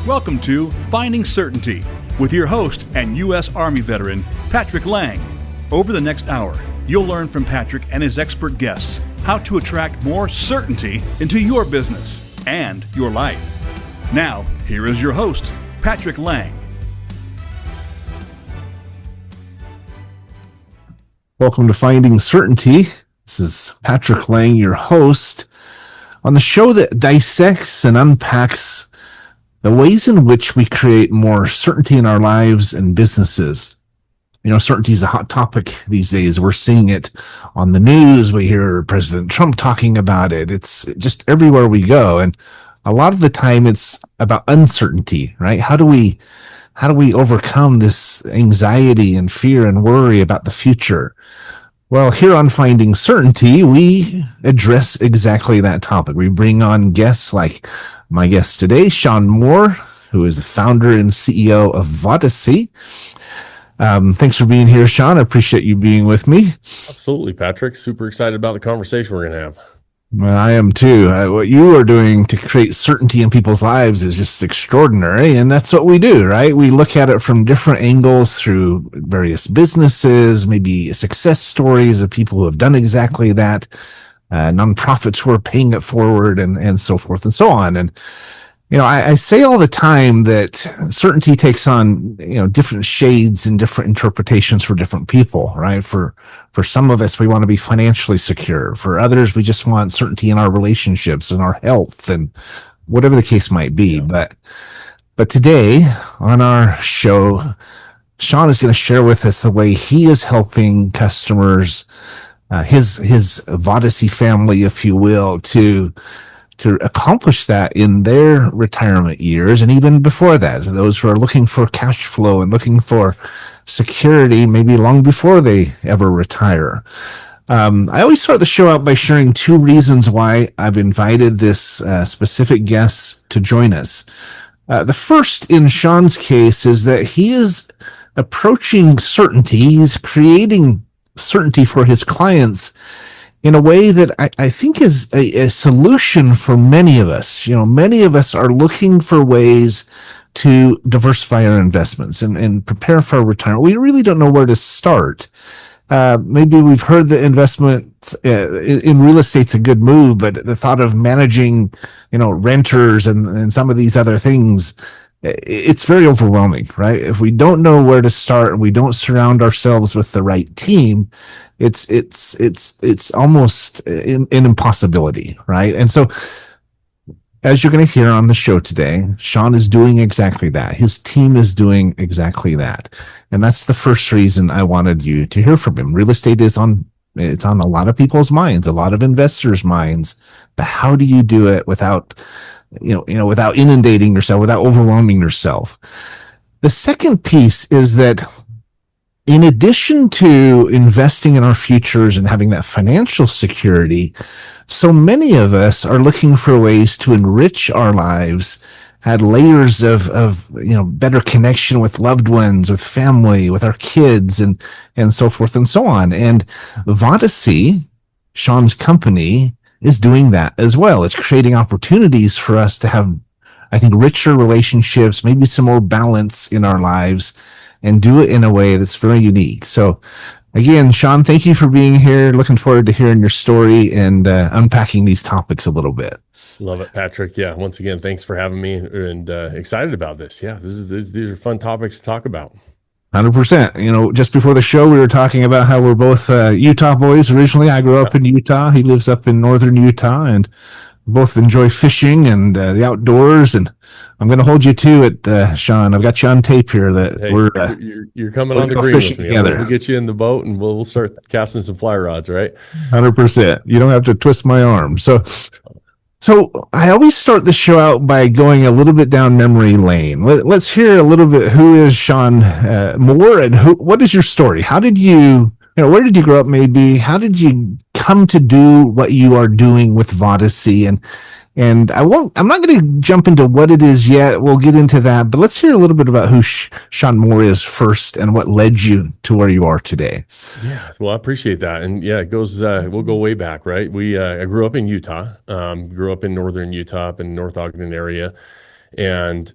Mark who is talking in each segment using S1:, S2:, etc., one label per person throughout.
S1: Welcome to Finding Certainty with your host and U.S. Army veteran, Patrick Lang. Over the next hour, you'll learn from Patrick and his expert guests how to attract more certainty into your business and your life. Now, here is your host, Patrick Lang.
S2: Welcome to Finding Certainty. This is Patrick Lang, your host, on the show that dissects and unpacks the ways in which we create more certainty in our lives and businesses. You know, certainty is a hot topic these days. We're seeing it on the news. We hear President Trump talking about it. It's just everywhere we go. And a lot of the time it's about uncertainty, right? How do we overcome this anxiety and fear and worry about the future? Well, here on Finding Certainty, we address exactly that topic. We bring on guests like my guest today, Shawn Moore, who is the founder and CEO of Vodyssey. Thanks for being here, Shawn. I appreciate you being with me.
S3: Absolutely, Patrick. Super excited about the conversation we're going to have.
S2: Well, I am too. What you are doing to create certainty in people's lives is just extraordinary. And that's what we do, right? We look at it from different angles through various businesses, maybe success stories of people who have done exactly that, nonprofits who are paying it forward and so forth and so on. And, you know, I say all the time that certainty takes on, you know, different shades and different interpretations for different people, right? For some of us, we want to be financially secure. For others, we just want certainty in our relationships and our health and whatever the case might be.
S3: Yeah.
S2: But today on our show, Shawn is going to share with us the way he is helping customers, his Vodyssey family, if you will, to accomplish that in their retirement years and even before that. Those who are looking for cash flow and looking for security, maybe long before they ever retire. I always start the show out by sharing two reasons why I've invited this specific guest to join us. The first, in Shawn's case, is that he is approaching certainty. He's creating certainty for his clients in a way that I think is a solution for many of us. You know, many of us are looking for ways to diversify our investments and prepare for our retirement. We really don't know where to start. Maybe we've heard that investment in real estate's a good move, but the thought of managing, you know, renters and some of these other things, it's very overwhelming, right? If we don't know where to start and we don't surround ourselves with the right team, it's almost an impossibility, right? And so, as you're going to hear on the show today, Shawn is doing exactly that. His team is doing exactly that. And that's the first reason I wanted you to hear from him. Real estate is it's on a lot of people's minds, a lot of investors' minds, but how do you do it without without inundating yourself, without overwhelming yourself? The second piece is that in addition to investing in our futures and having that financial security, so many of us are looking for ways to enrich our lives, add layers of better connection with loved ones, with family, with our kids, and so forth and so on. And Vodyssey, Shawn's company, is doing that as well. It's creating opportunities for us to have, I think, richer relationships, maybe some more balance in our lives, and do it in a way that's very unique. So again, Shawn, thank you for being here. Looking forward to hearing your story and unpacking these topics a little bit.
S3: Love it, Patrick. Yeah. Once again, thanks for having me and excited about this. Yeah. These are fun topics to talk about.
S2: 100%. You know, just before the show, we were talking about how we're both Utah boys originally. I grew up in Utah. He lives up in northern Utah, and both enjoy fishing and the outdoors. And I'm going to hold you to it, Shawn. I've got you on tape here that
S3: you're coming on the green with me.
S2: Together.
S3: We'll get you in the boat and we'll start casting some fly rods, right?
S2: 100%. You don't have to twist my arm. So I always start the show out by going a little bit down memory lane. Let's hear a little bit. Who is Shawn Moore, and what is your story? How did where did you grow up? Maybe how did you come to do what you are doing with Vodyssey? And I'm not going to jump into what it is yet. We'll get into that, but let's hear a little bit about who Shawn Moore is first and what led you to where you are today.
S3: Yeah, well, I appreciate that. And yeah, it goes, we'll go way back, right? I grew up in Utah, grew up in northern Utah, up in North Ogden area. and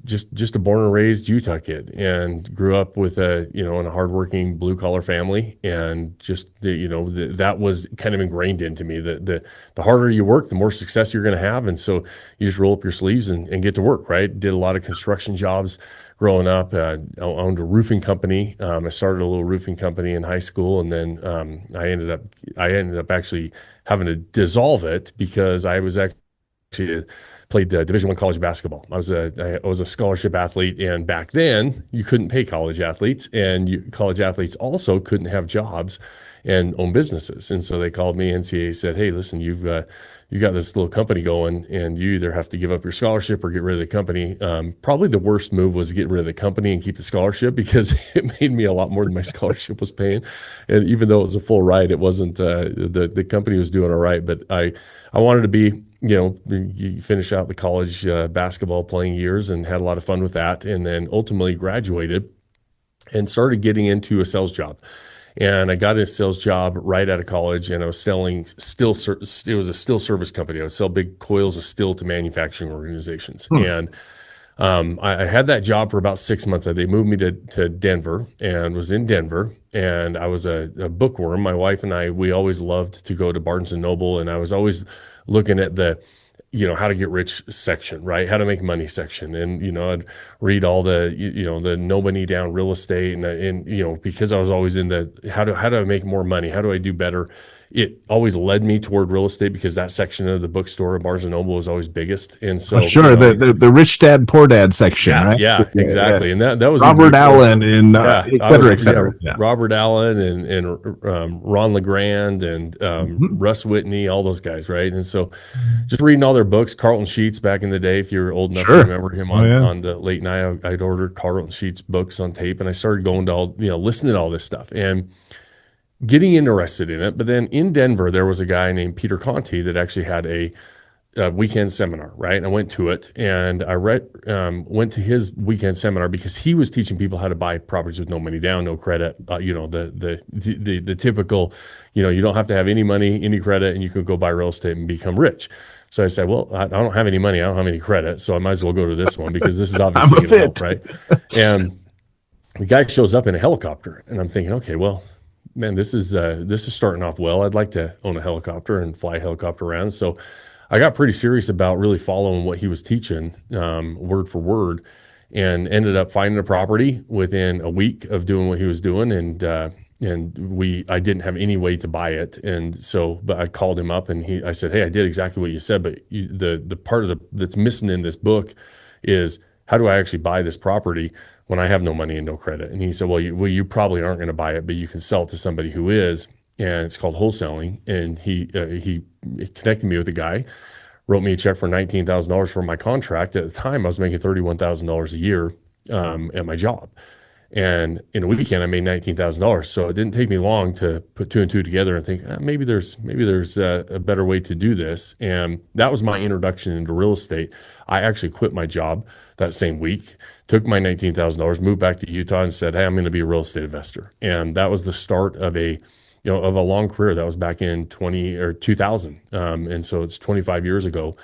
S3: just a born and raised Utah kid, and grew up with in a hardworking blue collar family, and just that was kind of ingrained into me that the harder you work, the more success you're going to have, and so you just roll up your sleeves and get to work. Right? Did a lot of construction jobs growing up. I owned a roofing company. I started a little roofing company in high school, and then I ended up actually having to dissolve it because I was actually played Division I college basketball. I was a scholarship athlete, and back then you couldn't pay college athletes, and college athletes also couldn't have jobs and own businesses. And so they called me. NCAA said, "Hey, listen, you've got this little company going, and you either have to give up your scholarship or get rid of the company." Probably the worst move was to get rid of the company and keep the scholarship, because it made me a lot more than my scholarship was paying. And even though it was a full ride, it wasn't. The company was doing all right, but I wanted to be. You finish out the college basketball playing years and had a lot of fun with that, and then ultimately graduated and started getting into a sales job. And I got a sales job right out of college, and I was selling steel. It was a steel service company. I would sell big coils of steel to manufacturing organizations. And I had that job for about 6 months. They moved me to Denver, and was in Denver. And I was a bookworm. My wife and we always loved to go to Barnes and Noble, and I was always looking at the how to get rich section, right? How to make money section. And, I'd read all the, the nobody down real estate, and because I was always in the, how do I make more money? How do I do better? It always led me toward real estate, because that section of the bookstore at Barnes and Noble was always biggest. And so,
S2: sure, the rich dad, poor dad section, right?
S3: Yeah, exactly. Yeah. And that was
S2: Robert Allen and et cetera, et cetera.
S3: Yeah. Robert Allen and Ron LeGrand and Russ Whitney, all those guys, right? And so just reading all their books. Carlton Sheets, back in the day, if you're old enough to remember him on the late night, I'd ordered Carlton Sheets books on tape, and I started going to all, listening to all this stuff and getting interested in it. But then in Denver, there was a guy named Peter Conti that actually had a weekend seminar, right? And I went to it, and I went to his weekend seminar because he was teaching people how to buy properties with no money down, no credit. The typical, you don't have to have any money, any credit, and you can go buy real estate and become rich. So I said, well, I don't have any money, I don't have any credit, so I might as well go to this one, because this is obviously going to help, right? And the guy shows up in a helicopter, and I'm thinking, okay, well, man, this is starting off well. I'd like to own a helicopter and fly a helicopter around. So I got pretty serious about really following what he was teaching, word for word, and ended up finding a property within a week of doing what he was doing. And I didn't have any way to buy it. And so, but I called him up, and I said, hey, I did exactly what you said, but the part that's missing in this book is, how do I actually buy this property when I have no money and no credit? And he said, well, you probably aren't going to buy it, but you can sell it to somebody who is, and it's called wholesaling. And he connected me with a guy, wrote me a check for $19,000 for my contract. At the time, I was making $31,000 a year at my job. And in a weekend, I made $19,000. So it didn't take me long to put two and two together and think, maybe there's a better way to do this. And that was my introduction into real estate. I actually quit my job that same week, took my $19,000, moved back to Utah, and said, hey, I'm going to be a real estate investor. And that was the start of a long career. That was back in 2000. And so it's 25 years ago.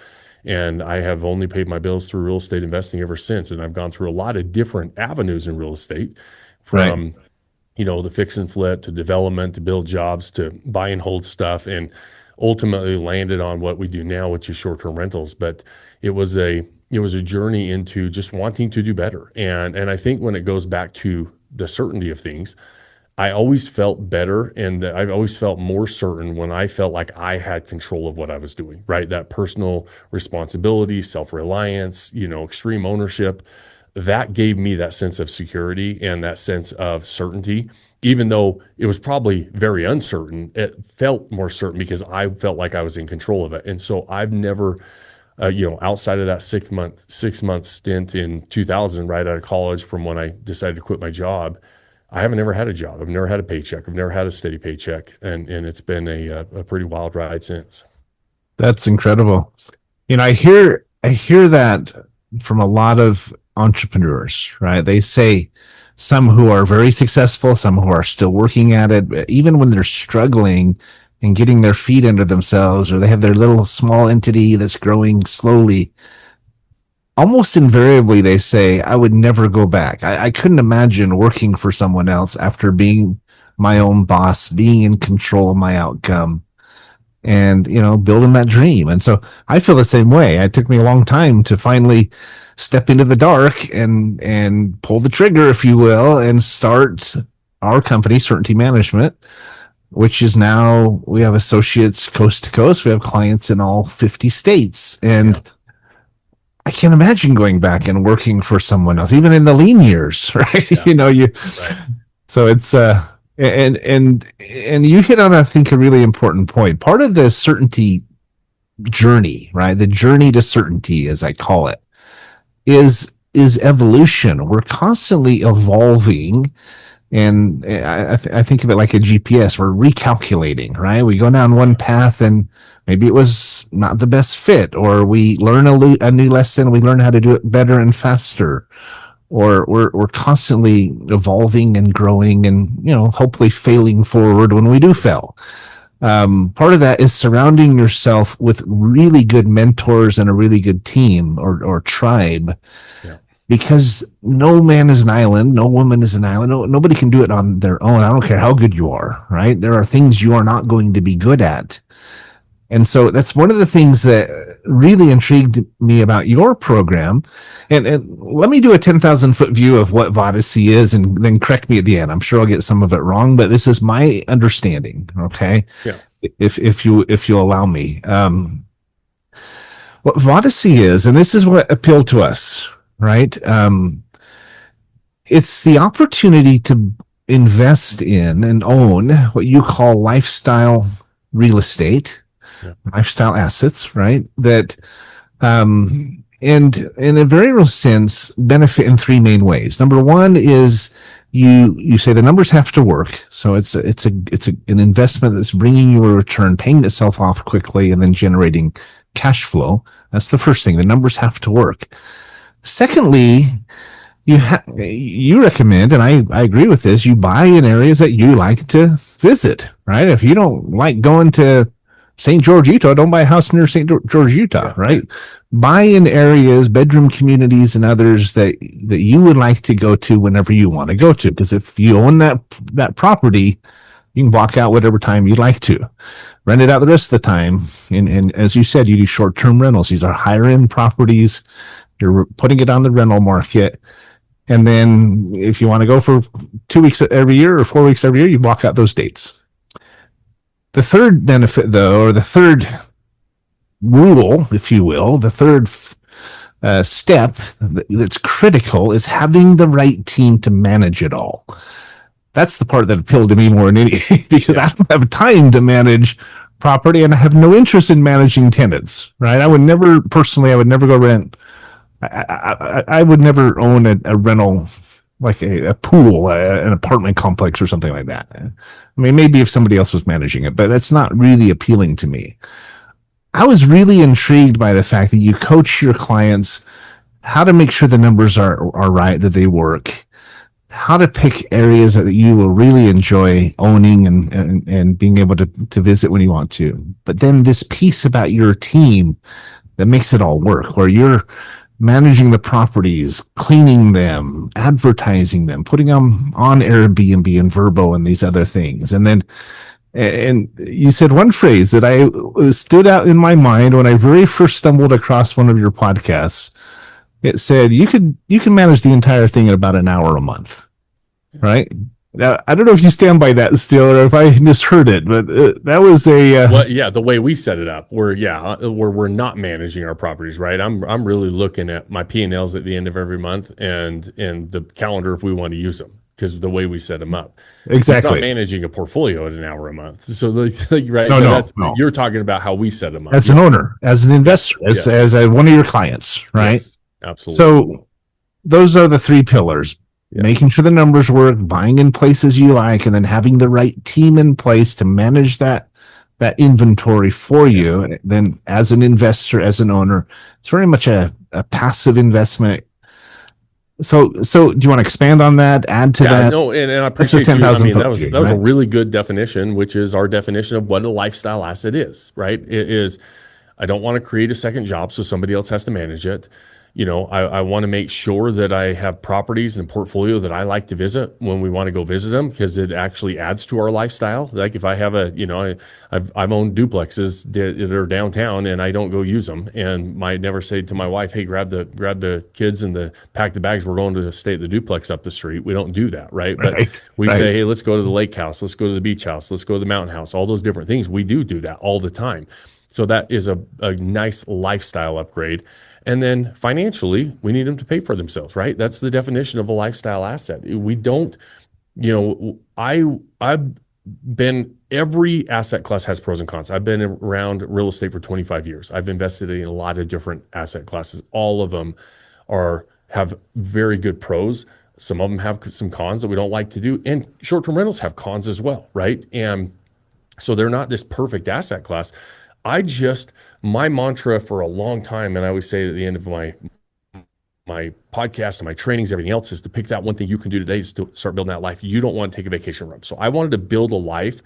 S3: And I have only paid my bills through real estate investing ever since. And I've gone through a lot of different avenues in real estate, from, the fix and flip to development, to build jobs, to buy and hold stuff, and ultimately landed on what we do now, which is short-term rentals. But it was a journey into just wanting to do better. And I think when it goes back to the certainty of things, I always felt better, and I've always felt more certain when I felt like I had control of what I was doing, right? That personal responsibility, self-reliance, extreme ownership, that gave me that sense of security and that sense of certainty. Even though it was probably very uncertain, it felt more certain because I felt like I was in control of it. And so I've never, outside of that 6 month stint in 2000, right out of college, from when I decided to quit my job, I haven't ever had a job. I've never had a paycheck. I've never had a steady paycheck. And it's been a pretty wild ride since.
S2: That's incredible. I hear that from a lot of entrepreneurs, right? They say some who are very successful, some who are still working at it, even when they're struggling and getting their feet under themselves, or they have their little small entity that's growing slowly, almost invariably they say, I would never go back. I couldn't imagine working for someone else after being my own boss, being in control of my outcome, and building that dream. And so I feel the same way. It took me a long time to finally step into the dark and pull the trigger, if you will, and start our company, Certainty Management, which is now, we have associates coast to coast. We have clients in all 50 states. And I can't imagine going back and working for someone else, even in the lean years, right?
S3: Right.
S2: So it's and you hit on, I think, a really important point. Part of the certainty journey, right? The journey to certainty, as I call it, is evolution. We're constantly evolving. And I think of it like a GPS. We're recalculating, right? We go down one path and maybe it was not the best fit, or we learn a new lesson. We learn how to do it better and faster, or we're constantly evolving and growing and, hopefully failing forward when we do fail. Part of that is surrounding yourself with really good mentors and a really good team or tribe. Yeah. Because no man is an island, no woman is an island. Nobody can do it on their own. I don't care how good you are, right? There are things you are not going to be good at. And so that's one of the things that really intrigued me about your program. And let me do a 10,000-foot view of what Vodyssey is, and then correct me at the end. I'm sure I'll get some of it wrong, but this is my understanding. Okay. Yeah. If you allow me, what Vodyssey is, and this is what appealed to us, right? It's the opportunity to invest in and own what you call lifestyle real estate, lifestyle assets, right? That, and in a very real sense, benefit in three main ways. Number one is you say the numbers have to work. So it's an investment that's bringing you a return, paying itself off quickly, and then generating cash flow. That's the first thing. The numbers have to work. Secondly, you recommend, and I agree with this, you buy in areas that you like to visit, right? If you don't like going to St. George, Utah, don't buy a house near St. George, Utah, right? Buy in areas, bedroom communities, and others that you would like to go to whenever you want to go to. Because if you own that property, you can block out whatever time you'd like to. Rent it out the rest of the time. And as you said, you do short-term rentals. These are higher-end properties. You're putting it on the rental market. And then if you want to go for 2 weeks every year or 4 weeks every year, you block out those dates. The third benefit, though, or the third rule, if you will, the third step that's critical is having the right team to manage it all. That's the part that appealed to me more than anything, because I don't have time to manage property and I have no interest in managing tenants, right? I would never go rent. I would never own a rental, like a pool, an apartment complex or something like that. I mean, maybe if somebody else was managing it, but that's not really appealing to me. I was really intrigued by the fact that you coach your clients how to make sure the numbers are right, that they work, how to pick areas that you will really enjoy owning and being able to visit when you want to. But then this piece about your team that makes it all work, where you're managing the properties, cleaning them, advertising them, putting them on Airbnb and Vrbo and these other things. And you said one phrase that stood out in my mind when I very first stumbled across one of your podcasts. It said, you can manage the entire thing in about an hour a month, right? Now, I don't know if you stand by that still, or if I misheard it, but that was
S3: the way we set it up, where we're not managing our properties, right? I'm really looking at my P&Ls at the end of every month and the calendar if we want to use them, because of the way we set them up.
S2: Exactly.
S3: We're not managing a portfolio at an hour a month. So right.
S2: No.
S3: You're talking about how we set them up.
S2: As an owner, as an investor, as one of your clients, right?
S3: Yes, absolutely.
S2: So those are the three pillars. Yeah. Making sure the numbers work, buying in places you like, and then having the right team in place to manage that inventory for you. And then as an investor, as an owner, it's very much a passive investment. So do you want to expand on that, add to that?
S3: No, and I appreciate you. I mean, that was a really good definition, which is our definition of what a lifestyle asset is, right? It is, I don't want to create a second job so somebody else has to manage it. I want to make sure that I have properties and portfolio that I like to visit when we want to go visit them, because it actually adds to our lifestyle. Like if I have I've owned duplexes that are downtown and I don't go use them, and I never say to my wife, hey, grab the kids and pack the bags. We're going to stay at the duplex up the street. We don't do that, right? But we say, hey, let's go to the lake house. Let's go to the beach house. Let's go to the mountain house. All those different things. We do that all the time. So that is a nice lifestyle upgrade. And then financially, we need them to pay for themselves, right? That's the definition of a lifestyle asset. We don't, I've been, every asset class has pros and cons. I've been around real estate for 25 years. I've invested in a lot of different asset classes. All of them have very good pros. Some of them have some cons that we don't like to do. And short-term rentals have cons as well, right? And so they're not this perfect asset class. My mantra for a long time, and I always say at the end of my podcast and my trainings, everything else, is to pick that one thing you can do today to start building that life you don't want to take a vacation from. So I wanted to build a life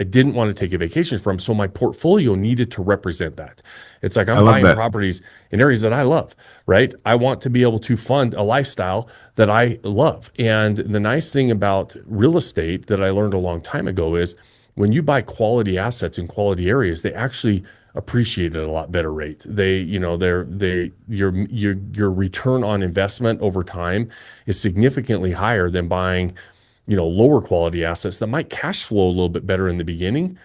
S3: I didn't want to take a vacation from. So my portfolio needed to represent that. It's like I'm buying properties in areas that I love, right? I want to be able to fund a lifestyle that I love. And the nice thing about real estate that I learned a long time ago is when you buy quality assets in quality areas, they actually appreciate at a lot better rate. Your return on investment over time is significantly higher than buying, lower quality assets that might cash flow a little bit better in the beginning,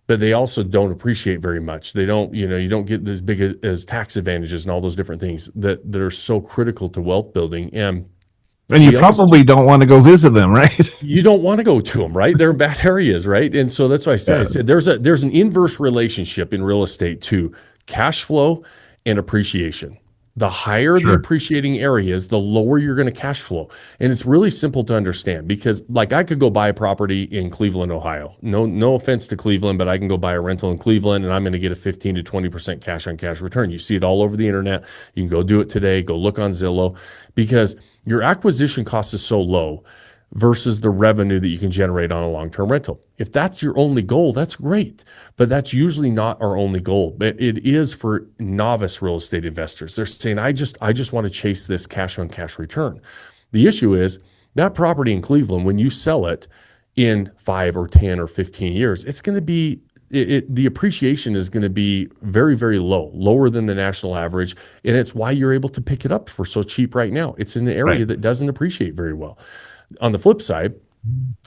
S3: but they also don't appreciate very much. They don't, you don't get as big as tax advantages and all those different things that are so critical to wealth building.
S2: And you probably don't want to go visit them, right?
S3: You don't want to go to them, right? They're in bad areas, right? And so that's why I said there's an inverse relationship in real estate to cash flow and appreciation. The higher the appreciating areas, the lower you're going to cash flow. And it's really simple to understand, because like I could go buy a property in Cleveland, Ohio. No offense to Cleveland, but I can go buy a rental in Cleveland and I'm going to get a 15 to 20% cash on cash return. You see it all over the internet. You can go do it today, go look on Zillow, because your acquisition cost is so low versus the revenue that you can generate on a long-term rental. If that's your only goal, that's great, but that's usually not our only goal. But it is for novice real estate investors. They're saying, I just want to chase this cash on cash return. The issue is that property in Cleveland, when you sell it in 5 or 10 or 15 years, it's going to be the appreciation is going to be very, very low, lower than the national average. And it's why you're able to pick it up for so cheap right now. It's in an area that doesn't appreciate very well. On the flip side,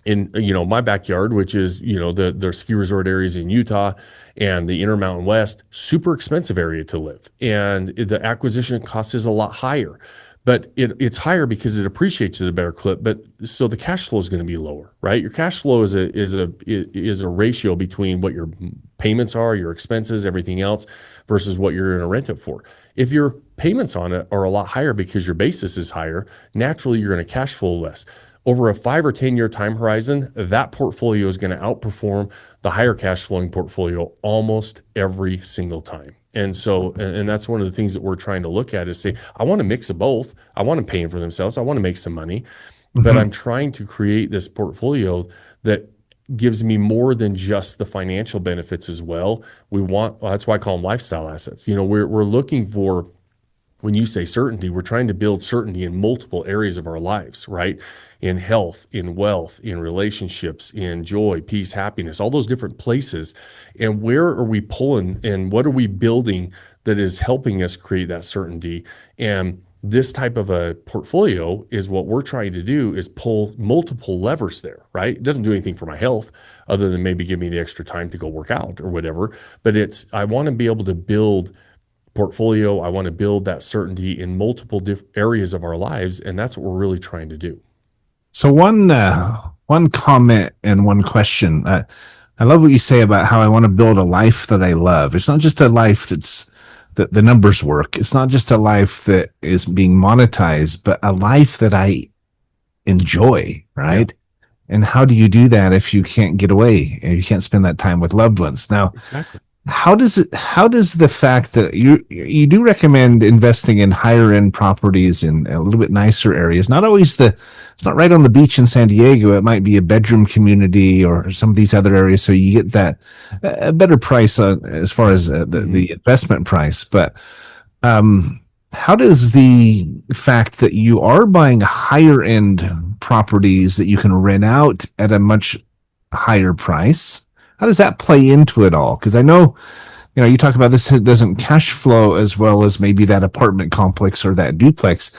S3: in my backyard, which is the ski resort areas in Utah and the Intermountain West, super expensive area to live, and the acquisition cost is a lot higher. But it's higher because it appreciates at a better clip. But so the cash flow is going to be lower, right? Your cash flow is a ratio between what your payments are, your expenses, everything else, versus what you're going to rent it for. If your payments on it are a lot higher because your basis is higher, naturally you're going to cash flow less. Over a 5 or 10 year time horizon, that portfolio is going to outperform the higher cash flowing portfolio almost every single time. And so, and that's one of the things that we're trying to look at is say, I want a mix of both. I want them paying for themselves. I want to make some money, but I'm trying to create this portfolio that gives me more than just the financial benefits as well. That's why I call them lifestyle assets. We're looking for, when you say certainty, we're trying to build certainty in multiple areas of our lives, right? In health, in wealth, in relationships, in joy, peace, happiness, all those different places. And where are we pulling and what are we building that is helping us create that certainty? And this type of a portfolio is what we're trying to do, is pull multiple levers there, right? It doesn't do anything for my health other than maybe give me the extra time to go work out or whatever. But I want to be able to build portfolio. I want to build that certainty in multiple areas of our lives, and that's what we're really trying to do.
S2: So one comment and one question. I love what you say about how I want to build a life that I love. It's not just a life that the numbers work. It's not just a life that is being monetized, but a life that I enjoy, right? Yeah. And how do you do that if you can't get away and you can't spend that time with loved ones? Now, exactly. How does the fact that you do recommend investing in higher end properties in a little bit nicer areas, it's not right on the beach in San Diego. It might be a bedroom community or some of these other areas. So you get that a better price as far as the investment price. But, how does the fact that you are buying higher end properties that you can rent out at a much higher price, how does that play into it all? Because I know, you talk about this, it doesn't cash flow as well as maybe that apartment complex or that duplex.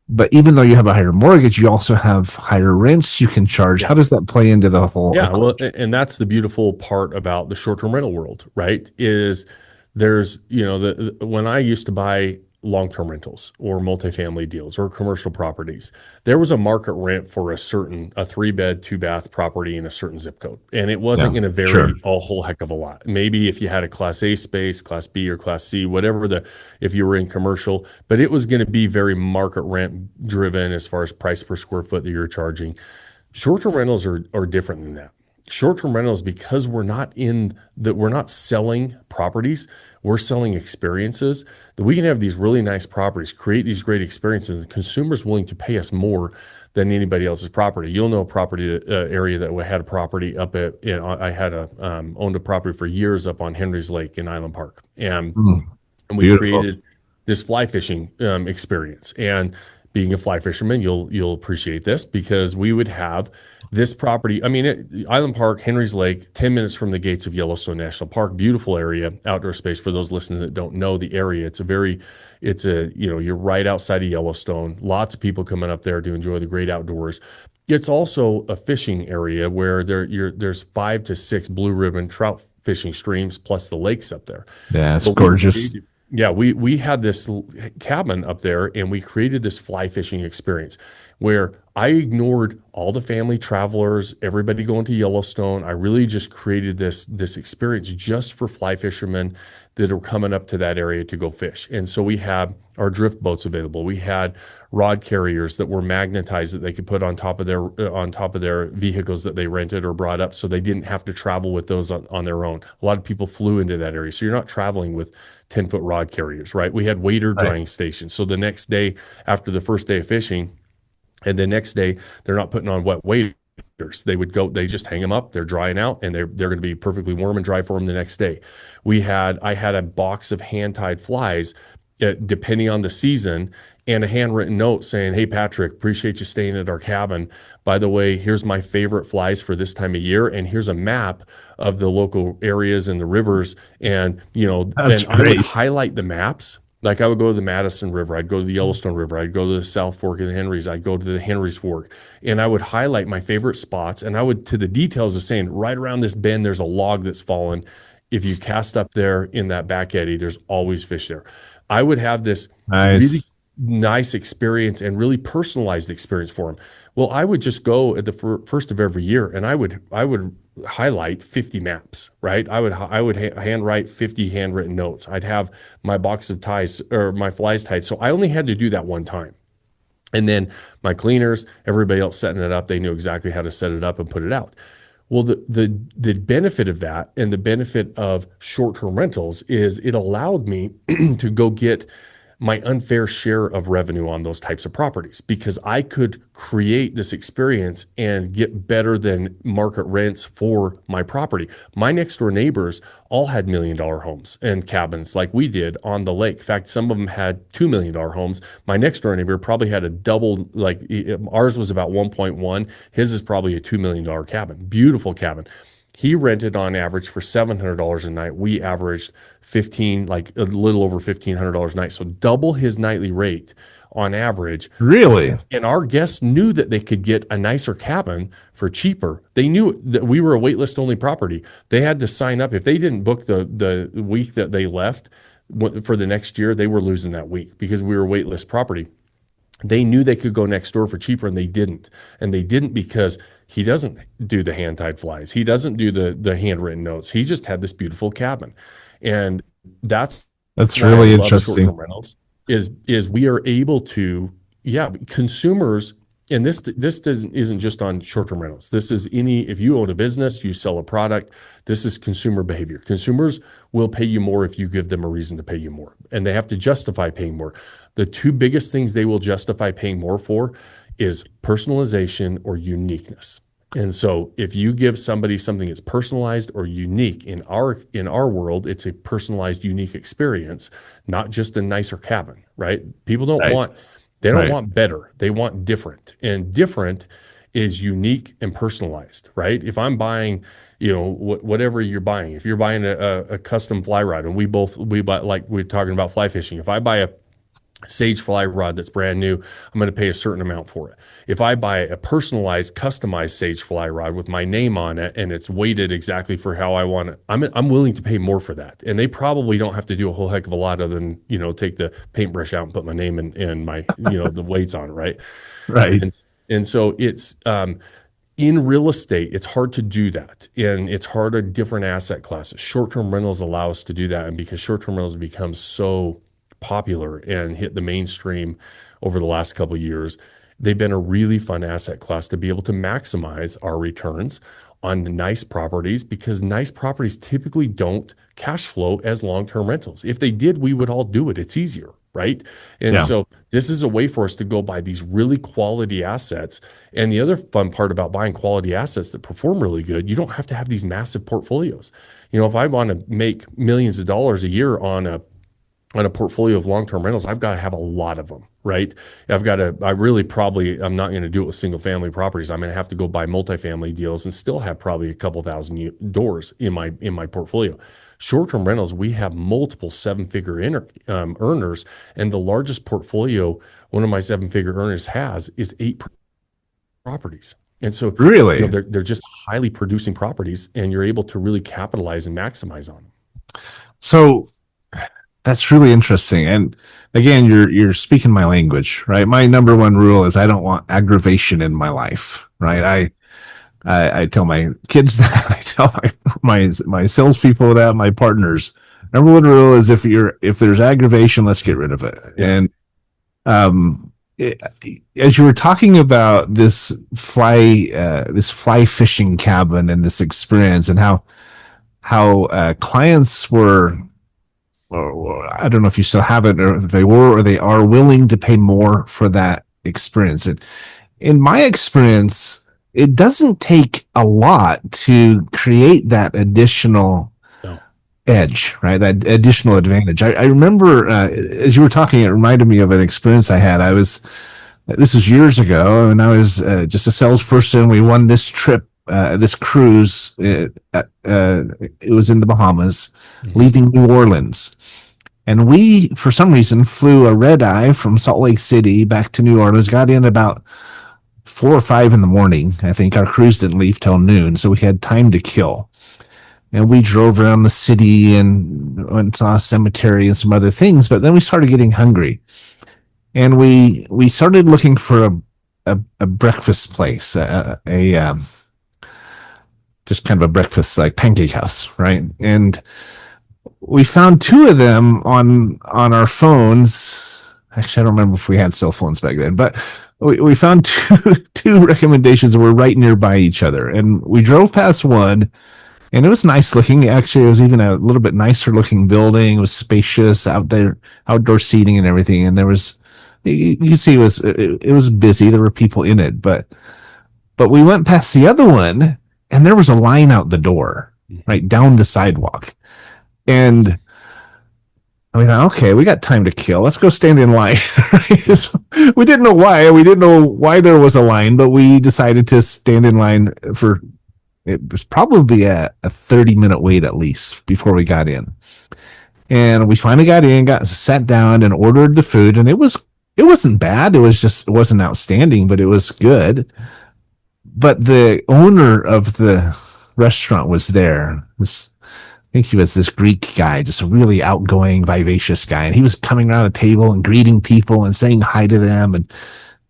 S2: But even though you have a higher mortgage, you also have higher rents you can charge. How does that play into the whole?
S3: Yeah, well, and that's the beautiful part about the short-term rental world, right? Is there's, when I used to buy long-term rentals or multifamily deals or commercial properties, there was a market rent for a 3-bed, 2-bath property in a certain zip code. And it wasn't going to vary a whole heck of a lot. Maybe if you had a class A space, class B or class C, whatever if you were in commercial, but it was going to be very market rent driven as far as price per square foot that you're charging. Short-term rentals are different than that. Short-term rentals, because we're not selling properties, we're selling experiences, that we can have these really nice properties, create these great experiences, and the consumer's willing to pay us more than anybody else's property. You'll know a property area that we had a property up at, I had owned a property for years up on Henry's Lake in Island Park. And we created this fly fishing experience. And being a fly fisherman, you'll appreciate this, because we would have this property. I mean, Island Park, Henry's Lake, 10 minutes from the gates of Yellowstone National Park, beautiful area, outdoor space. For those listening that don't know the area, you're right outside of Yellowstone. Lots of people coming up there to enjoy the great outdoors. It's also a fishing area where there's 5 to 6 blue ribbon trout fishing streams plus the lakes up there.
S2: Yeah, it's gorgeous.
S3: We had this cabin up there, and we created this fly fishing experience where I ignored all the family travelers, everybody going to Yellowstone. I really just created this experience just for fly fishermen that are coming up to that area to go fish. And so we had our drift boats available. We had rod carriers that were magnetized that they could put on top of their vehicles that they rented or brought up, so they didn't have to travel with those on their own. A lot of people flew into that area, so you're not traveling with 10-foot rod carriers, right? We had wader drying stations. So the next day, after the first day of fishing, and the next day, they're not putting on wet waders. They just hang them up, they're drying out, and they're going to be perfectly warm and dry for them the next day. I had a box of hand-tied flies, depending on the season, and a handwritten note saying, "Hey, Patrick, appreciate you staying at our cabin. By the way, here's my favorite flies for this time of year, and here's a map of the local areas and the rivers." And,
S2: That's
S3: I would highlight the maps. Like I would go to the Madison River, I'd go to the Yellowstone River, I'd go to the South Fork of the Henrys, I'd go to the Henrys Fork, and I would highlight my favorite spots, and I would, to the details of saying, right around this bend, there's a log that's fallen. If you cast up there in that back eddy, there's always fish there. I would have this really nice experience and really personalized experience for them. Well, I would just go at the first of every year, and I would highlight 50 maps, right? I would handwrite 50 handwritten notes. I'd have my box of ties or my flies tied. So I only had to do that one time. And then my cleaners, everybody else setting it up, they knew exactly how to set it up and put it out. Well, the benefit of that and the benefit of short-term rentals is it allowed me to go get my unfair share of revenue on those types of properties, because I could create this experience and get better than market rents for my property. My next door neighbors all had $1 million homes and cabins like we did on the lake. In fact, some of them had $2 million homes. My next door neighbor probably had a double, like ours was about 1.1. His is probably a $2 million cabin, beautiful cabin. He rented on average for $700 a night. We averaged like a little over $1,500 a night. So double his nightly rate on average.
S2: Really?
S3: And our guests knew that they could get a nicer cabin for cheaper. They knew that we were a waitlist only property. They had to sign up. If they didn't book the week that they left for the next year, they were losing that week because we were a waitlist property. They knew they could go next door for cheaper, and they didn't. And they didn't because he doesn't do the hand-tied flies. He doesn't do the handwritten notes. He just had this beautiful cabin. And that's
S2: really interesting.
S3: Short-term rentals is we are able to, consumers, and this isn't just on short-term rentals. This is if you own a business, you sell a product, this is consumer behavior. Consumers will pay you more if you give them a reason to pay you more, and they have to justify paying more. The two biggest things they will justify paying more for is personalization or uniqueness. And so if you give somebody something that's personalized or unique in our world, it's a personalized, unique experience, not just a nicer cabin, right? People don't
S2: Right.
S3: want better. They want different. And different is unique and personalized, right? If I'm buying, whatever you're buying, if you're buying a custom fly rod, and we buy, like we're talking about fly fishing, if I buy a Sage fly rod that's brand new, I'm going to pay a certain amount for it. If I buy a personalized, customized Sage fly rod with my name on it and it's weighted exactly for how I want it, I'm willing to pay more for that. And they probably don't have to do a whole heck of a lot other than, take the paintbrush out and put my name and my, the weights on it, right?
S2: Right.
S3: And so it's in real estate, it's hard to do that. And it's hard in different asset classes. Short-term rentals allow us to do that. And because short-term rentals have become so popular and hit the mainstream over the last couple of years, they've been a really fun asset class to be able to maximize our returns on nice properties, because nice properties typically don't cash flow as long-term rentals. If they did, we would all do it. It's easier, right? And so this is a way for us to go buy these really quality assets. And the other fun part about buying quality assets that perform really good, you don't have to have these massive portfolios. If I want to make millions of dollars a year on a portfolio of long-term rentals, I've got to have a lot of them, right? I'm not going to do it with single family properties. I'm going to have to go buy multifamily deals and still have probably a couple thousand doors in my portfolio. Short-term rentals, we have multiple seven-figure earners, and the largest portfolio one of my seven-figure earners has is 8 properties. And so
S2: Really?
S3: they're just highly producing properties, and you're able to really capitalize and maximize on them.
S2: So that's really interesting. And again, you're speaking my language, right? My number one rule is I don't want aggravation in my life, right? I tell my kids that, I tell my salespeople that, my partners. Number one rule is if there's aggravation, let's get rid of it. Yeah. And as you were talking about this fly fishing cabin and this experience, and how clients were, or I don't know if you still have it, or if they were or they are willing to pay more for that experience. And in my experience, it doesn't take a lot to create that additional edge, right? That additional advantage. I remember as you were talking, it reminded me of an experience I had. This was years ago, and I was just a salesperson. We won this trip, this cruise. It was in the Bahamas, leaving New Orleans. And we, for some reason, flew a red eye from Salt Lake City back to New Orleans, got in about 4 or 5 in the morning. I think our cruise didn't leave till noon, so we had time to kill. And we drove around the city and saw a cemetery and some other things, but then we started getting hungry. And we started looking for a breakfast place, just kind of a breakfast, like pancake house, right? And we found 2 of them on our phones. Actually, I don't remember if we had cell phones back then, but we found two recommendations that were right nearby each other. And we drove past one, and it was nice looking. Actually, it was even a little bit nicer looking building. It was spacious out there, outdoor seating and everything. And there was, you can see it was busy. There were people in it, but we went past the other one, and there was a line out the door, right down the sidewalk. And I thought, okay, we got time to kill. Let's go stand in line. We didn't know why. We didn't know why there was a line, but we decided to stand in line for, it was probably a 30-minute wait at least before we got in. And we finally got in, sat down and ordered the food. And it wasn't bad. It wasn't outstanding, but it was good. But the owner of the restaurant was there. I think he was this Greek guy, just a really outgoing, vivacious guy. And he was coming around the table and greeting people and saying hi to them.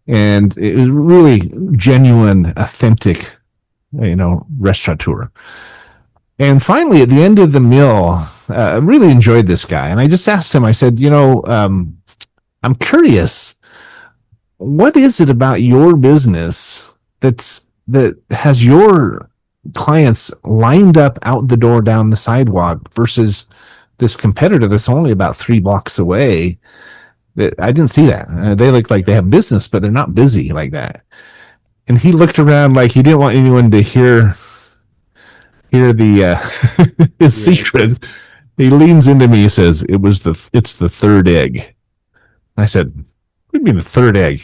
S2: And it was really genuine, authentic, restaurateur. And finally, at the end of the meal, I really enjoyed this guy. And I just asked him, I said, I'm curious, what is it about your business that has your clients lined up out the door down the sidewalk versus this competitor that's only about 3 blocks away? That I didn't see that. They look like they have business, but they're not busy like that. And he looked around like he didn't want anyone to hear the his secret. He leans into me. He says, it's the third egg. I said, what do you mean the third egg?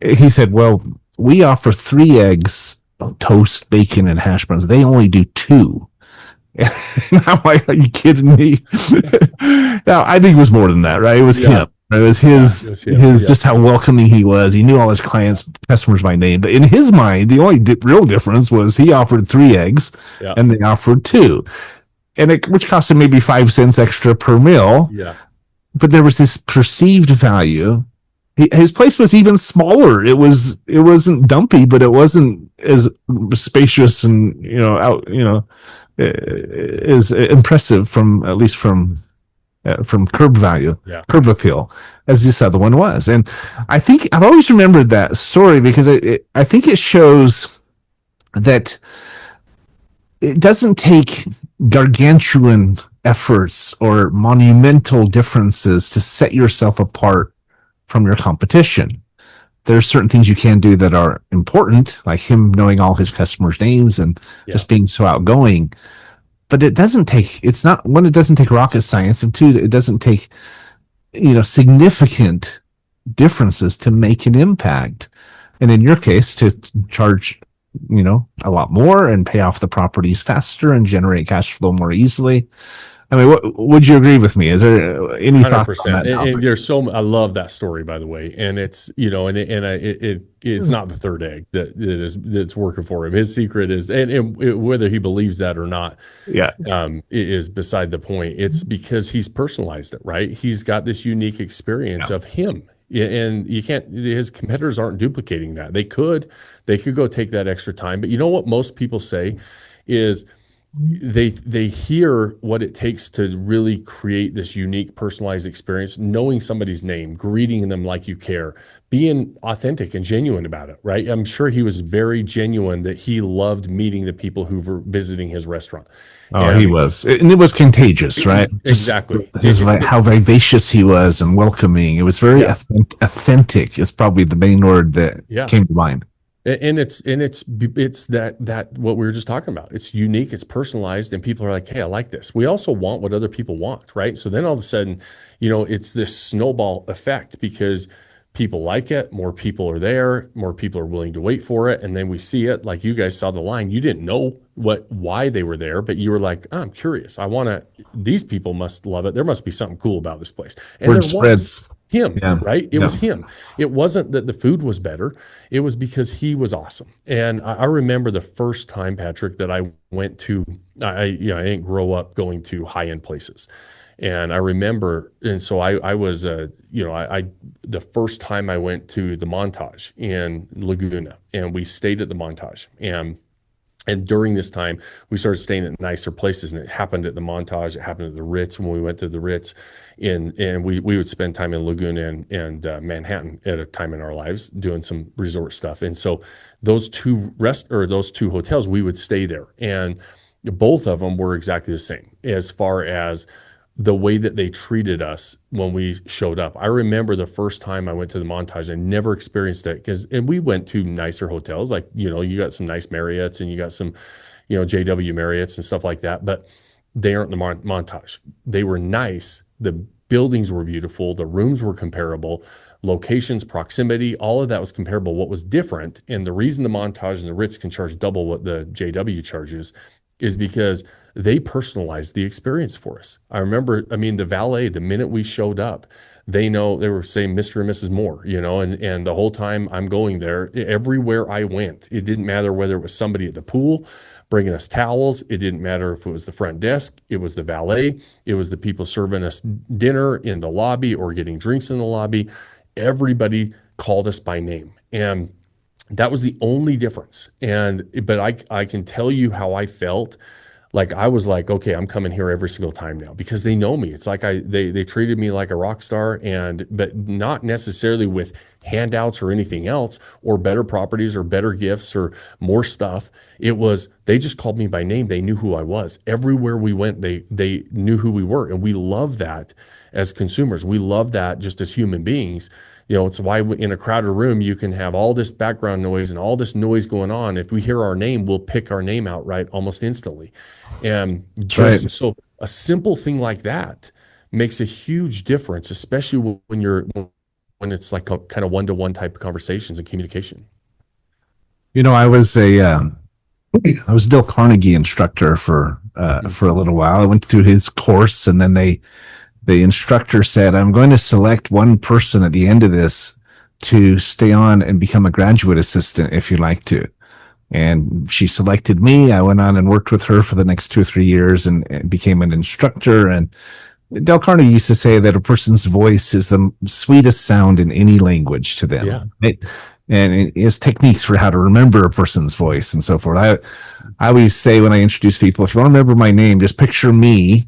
S2: He said, well, we offer 3 eggs, toast, bacon, and hash browns. They only do 2. I'm like, are you kidding me? Now, I think it was more than that, right? It was him. It was his just how welcoming he was. He knew all his customers by name. But in his mind, the only real difference was he offered 3 eggs and they offered 2. Which cost him maybe 5 cents extra per meal.
S3: Yeah.
S2: But there was this perceived value. His place was even smaller. It wasn't dumpy, but it wasn't as spacious and is impressive from curb value, curb appeal, as this other one was. And I think I've always remembered that story because I think it shows that it doesn't take gargantuan efforts or monumental differences to set yourself apart from your competition. There's certain things you can do that are important, like him knowing all his customers' names and just being so outgoing. But it doesn't take rocket science, and 2, it doesn't take, significant differences to make an impact. And in your case, to charge, a lot more and pay off the properties faster and generate cash flow more easily. I mean, would you agree with me? Is there any thoughts on that?
S3: I love that story, by the way. And it's, it's not the third egg that's working for him. His secret is, and whether he believes that or not, is beside the point. It's because he's personalized it, right? He's got this unique experience of him. And his competitors aren't duplicating that. They could go take that extra time. But you know what most people say is, they hear what it takes to really create this unique personalized experience, knowing somebody's name, greeting them like you care, being authentic and genuine about it, right? I'm sure he was very genuine that he loved meeting the people who were visiting his restaurant.
S2: He was. And it was contagious, right?
S3: Exactly.
S2: How vivacious he was and welcoming. It was very authentic is probably the main word that came to mind.
S3: And it's that what we were just talking about. It's unique, it's personalized, and people are like, hey, I like this. We also want what other people want, right? So then all of a sudden, it's this snowball effect because people like it, more people are there, more people are willing to wait for it, and then we see it. Like you guys saw the line, you didn't know why they were there, but you were like, I'm curious. These people must love it. There must be something cool about this place. And
S2: word spreads.
S3: Him, right? It was him. It wasn't that the food was better. It was because he was awesome. And I remember the first time, Patrick, that I went to, I didn't grow up going to high-end places. And I remember, and so I was, the first time I went to the Montage in Laguna, and we stayed at the Montage. And during this time, we started staying at nicer places, and it happened at the Montage. It happened at the Ritz when we went to the Ritz, and we would spend time in Laguna and Manhattan at a time in our lives doing some resort stuff. And so those two hotels, we would stay there, and both of them were exactly the same as far as the way that they treated us when we showed up. I remember the first time I went to the Montage, I never experienced it and we went to nicer hotels, like, you got some nice Marriotts and you got some, JW Marriotts and stuff like that, but they aren't the Montage. They were nice. The buildings were beautiful. The rooms were comparable. Locations, proximity, all of that was comparable. What was different, and the reason the Montage and the Ritz can charge double what the JW charges, is because they personalized the experience for us. I remember, the valet, the minute we showed up, they were saying Mr. and Mrs. Moore, and the whole time I'm going there, everywhere I went, it didn't matter whether it was somebody at the pool bringing us towels. It didn't matter if it was the front desk, it was the valet, it was the people serving us dinner in the lobby or getting drinks in the lobby. Everybody called us by name. And that was the only difference. But I can tell you how I felt. Like I was like, okay, I'm coming here every single time now because they know me. It's like they treated me like a rock star, but not necessarily with handouts or anything else, or better properties or better gifts or more stuff. It was, they just called me by name. They knew who I was. Everywhere we went, they knew who we were. And we love that as consumers. We love that just as human beings. It's why in a crowded room, you can have all this background noise and all this noise going on. If we hear our name, we'll pick our name out right almost instantly. And just so a simple thing like that makes a huge difference, especially when it's like a kind of one-to-one type of conversations and communication.
S2: I was I was Dale Carnegie instructor for a little while. I went through his course, and then the instructor said, I'm going to select one person at the end of this to stay on and become a graduate assistant if you'd like to. And she selected me. I went on and worked with her for the next 2 or 3 years and became an instructor. And Dale Carnegie used to say that a person's voice is the sweetest sound in any language to them.
S3: Yeah.
S2: Right? And it's techniques for how to remember a person's voice and so forth. I always say when I introduce people, if you want to remember my name, just picture me,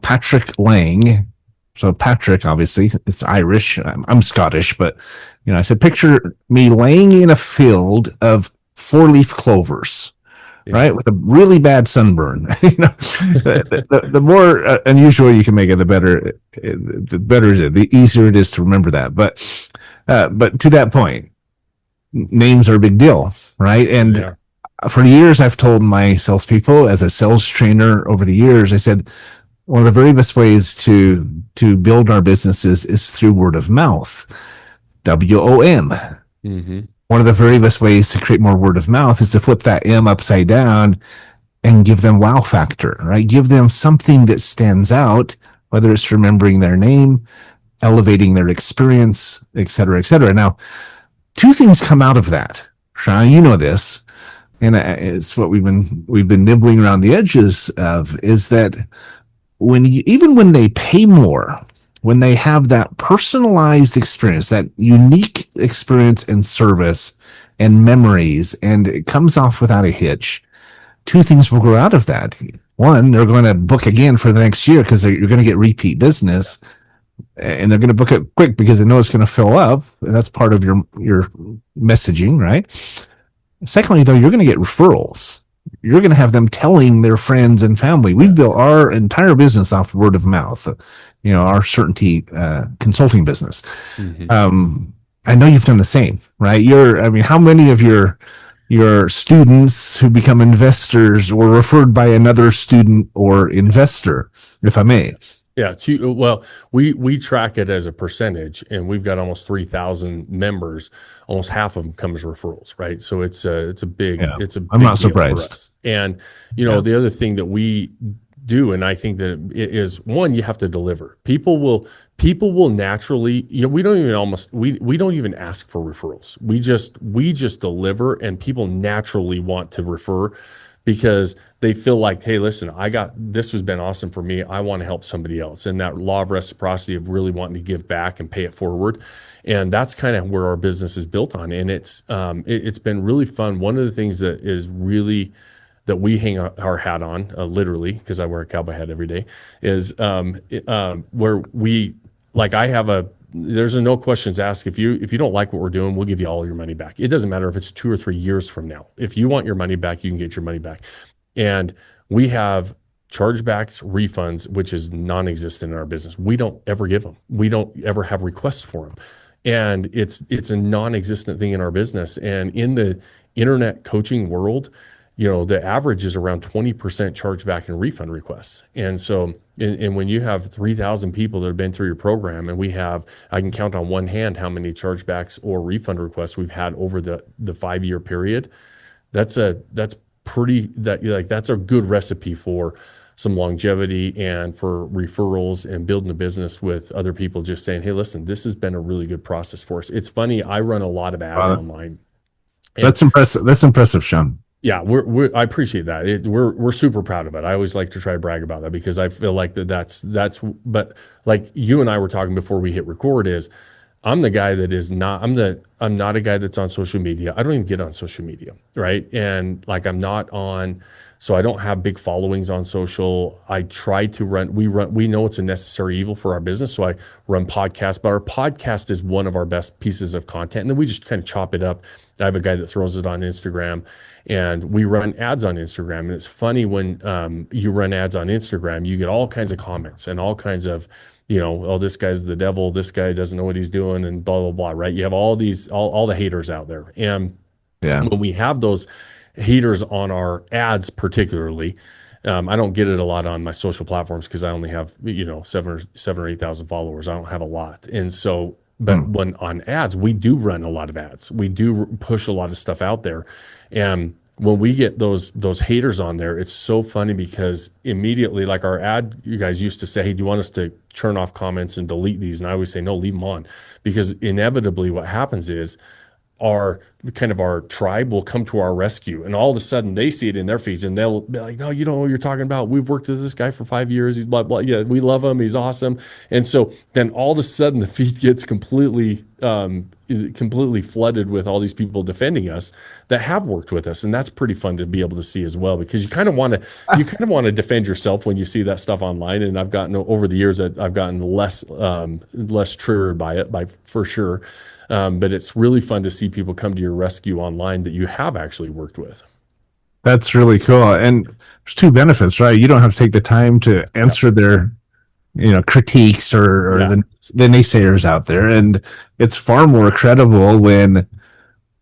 S2: Patrick Lang. So Patrick, obviously, it's Irish. I'm Scottish, but, I said, picture me laying in a field of 4-leaf clovers, right? With a really bad sunburn. The more unusual you can make it, the better is it. The easier it is to remember that. But to that point, names are a big deal, right? And for years, I've told my salespeople, as a sales trainer over the years, I said, one of the very best ways to build our businesses is through word of mouth, WOM. Mm-hmm. One of the very best ways to create more word of mouth is to flip that M upside down and give them wow factor, right? Give them something that stands out, whether it's remembering their name, elevating their experience, et cetera, et cetera. Now, 2 things come out of that. Shawn, you know this, and it's what we've been nibbling around the edges of, is that even when they pay more, when they have that personalized experience, that unique experience and service and memories, and it comes off without a hitch, 2 things will grow out of that. One, they're going to book again for the next year because you're going to get repeat business, and they're going to book it quick because they know it's going to fill up. And that's part of your messaging, right? Secondly, though, you're going to get referrals. You're going to have them telling their friends and family. We've built our entire business off word of mouth, our certainty consulting business. Mm-hmm. I know you've done the same, right? How many of your students who become investors were referred by another student or investor, if I may?
S3: Yeah. Well, we track it as a percentage, and we've got almost 3,000 members. Almost half of them come as referrals, right? So it's a big
S2: I'm not surprised.
S3: And the other thing that we do, and I think that it is, one, you have to deliver. People will naturally, we don't even ask for referrals. We just deliver, and people naturally want to refer, because they feel like, hey, listen, this has been awesome for me. I want to help somebody else. And that law of reciprocity of really wanting to give back and pay it forward. And that's kind of where our business is built on. And it's been really fun. One of the things that is really, that we hang our hat on, literally, because I wear a cowboy hat every day, is where we, like, there's a no questions asked. If you don't like what we're doing, we'll give you all your money back. It doesn't matter if it's 2 or 3 years from now. If you want your money back, you can get your money back. And we have chargebacks, refunds, which is non-existent in our business. We don't ever give them. We don't ever have requests for them. And it's a non-existent thing in our business. And in the internet coaching world, the average is around 20% chargeback and refund requests. And so, and when you have 3,000 people that have been through your program, and I can count on one hand how many chargebacks or refund requests we've had over the 5-year period. That's a good recipe for some longevity and for referrals and building a business with other people, just saying, hey, listen, this has been a really good process for us. It's funny. I run a lot of ads online.
S2: That's impressive. That's impressive, Shawn.
S3: Yeah, I appreciate that. We're super proud of it. I always like to try to brag about that, because I feel like that's. But like you and I were talking before we hit record, is I'm the guy that is not, I'm not a guy that's on social media. I don't even get on social media, right? And like I'm not on, so I don't have big followings on social. I try to we know it's a necessary evil for our business. So I run podcasts, but our podcast is one of our best pieces of content. And then we just kind of chop it up. I have a guy that throws it on Instagram, and we run ads on Instagram. And it's funny when you run ads on Instagram, you get all kinds of comments and all kinds of, oh, this guy's the devil, this guy doesn't know what he's doing, and blah, blah, blah, right? You have all these, all the haters out there. And when we have those haters on our ads, particularly, I don't get it a lot on my social platforms because I only have, seven or 8,000 followers. I don't have a lot. And so, but when on ads, we do run a lot of ads. We do push a lot of stuff out there. And when we get those haters on there, it's so funny because immediately, like our ad, you guys used to say, hey, do you want us to turn off comments and delete these? And I always say, no, leave them on, because inevitably what happens is our tribe will come to our rescue, and all of a sudden they see it in their feeds and they'll be like, no, you don't know what you're talking about. We've worked with this guy for 5 years. He's blah, blah. Yeah, we love him. He's awesome. And so then all of a sudden the feed gets completely flooded with all these people defending us that have worked with us. And that's pretty fun to be able to see as well, because you kind of want to defend yourself when you see that stuff online. And I've gotten, over the years, I've gotten less triggered by it, for sure. But it's really fun to see people come to your rescue online that you have actually worked with.
S2: That's really cool. And there's two benefits, right? You don't have to take the time to answer their, critiques or the naysayers out there. And it's far more credible when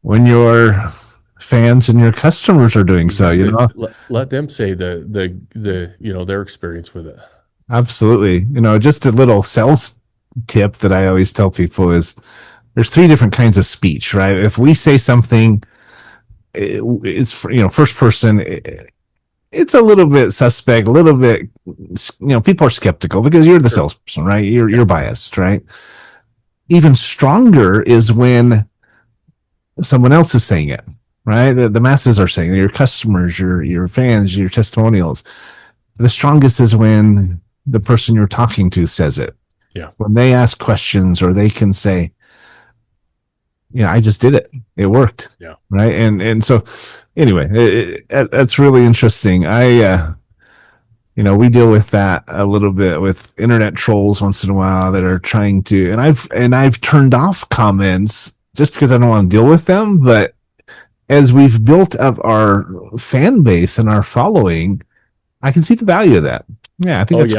S2: your fans and your customers are doing so,
S3: Let them say their experience with it.
S2: Absolutely. Just a little sales tip that I always tell people is, there's 3 different kinds of speech, right? If we say something, it's, first person, it's a little bit suspect, a little bit, people are skeptical because you're the salesperson, right? You're biased, right? Even stronger is when someone else is saying it, right? The masses are saying it, your customers, your fans, your testimonials. The strongest is when the person you're talking to says it.
S3: Yeah.
S2: When they ask questions, or they can say, I just did it. It worked.
S3: Yeah.
S2: Right. And so anyway, that's really interesting. We deal with that a little bit with internet trolls once in a while that are trying to, and I've turned off comments just because I don't want to deal with them. But as we've built up our fan base and our following, I can see the value of that. Yeah, I think.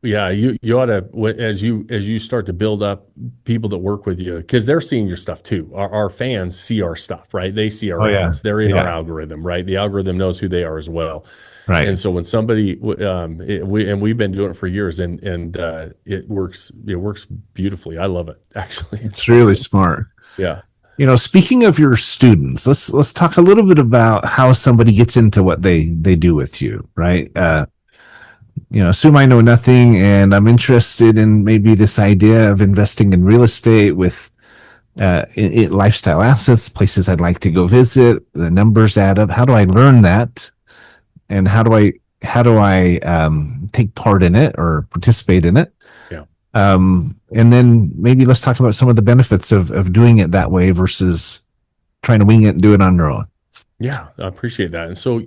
S3: You ought to, as you start to build up people that work with you, because they're seeing your stuff too. Our fans see our stuff, right? They see our ads. They're in our algorithm, right? The algorithm knows who they are as well,
S2: right?
S3: And so when somebody, we've been doing it for years, and it works. It works beautifully. I love it. Actually,
S2: it's really smart.
S3: Yeah.
S2: Speaking of your students, let's talk a little bit about how somebody gets into what they do with you, right? Assume I know nothing and I'm interested in maybe this idea of investing in real estate with lifestyle assets, places I'd like to go visit. The numbers add up. How do I learn that? And how do I take part in it or participate in it?
S3: Yeah.
S2: And then maybe let's talk about some of the benefits of doing it that way versus trying to wing it and do it on your own.
S3: Yeah, I appreciate that. And so,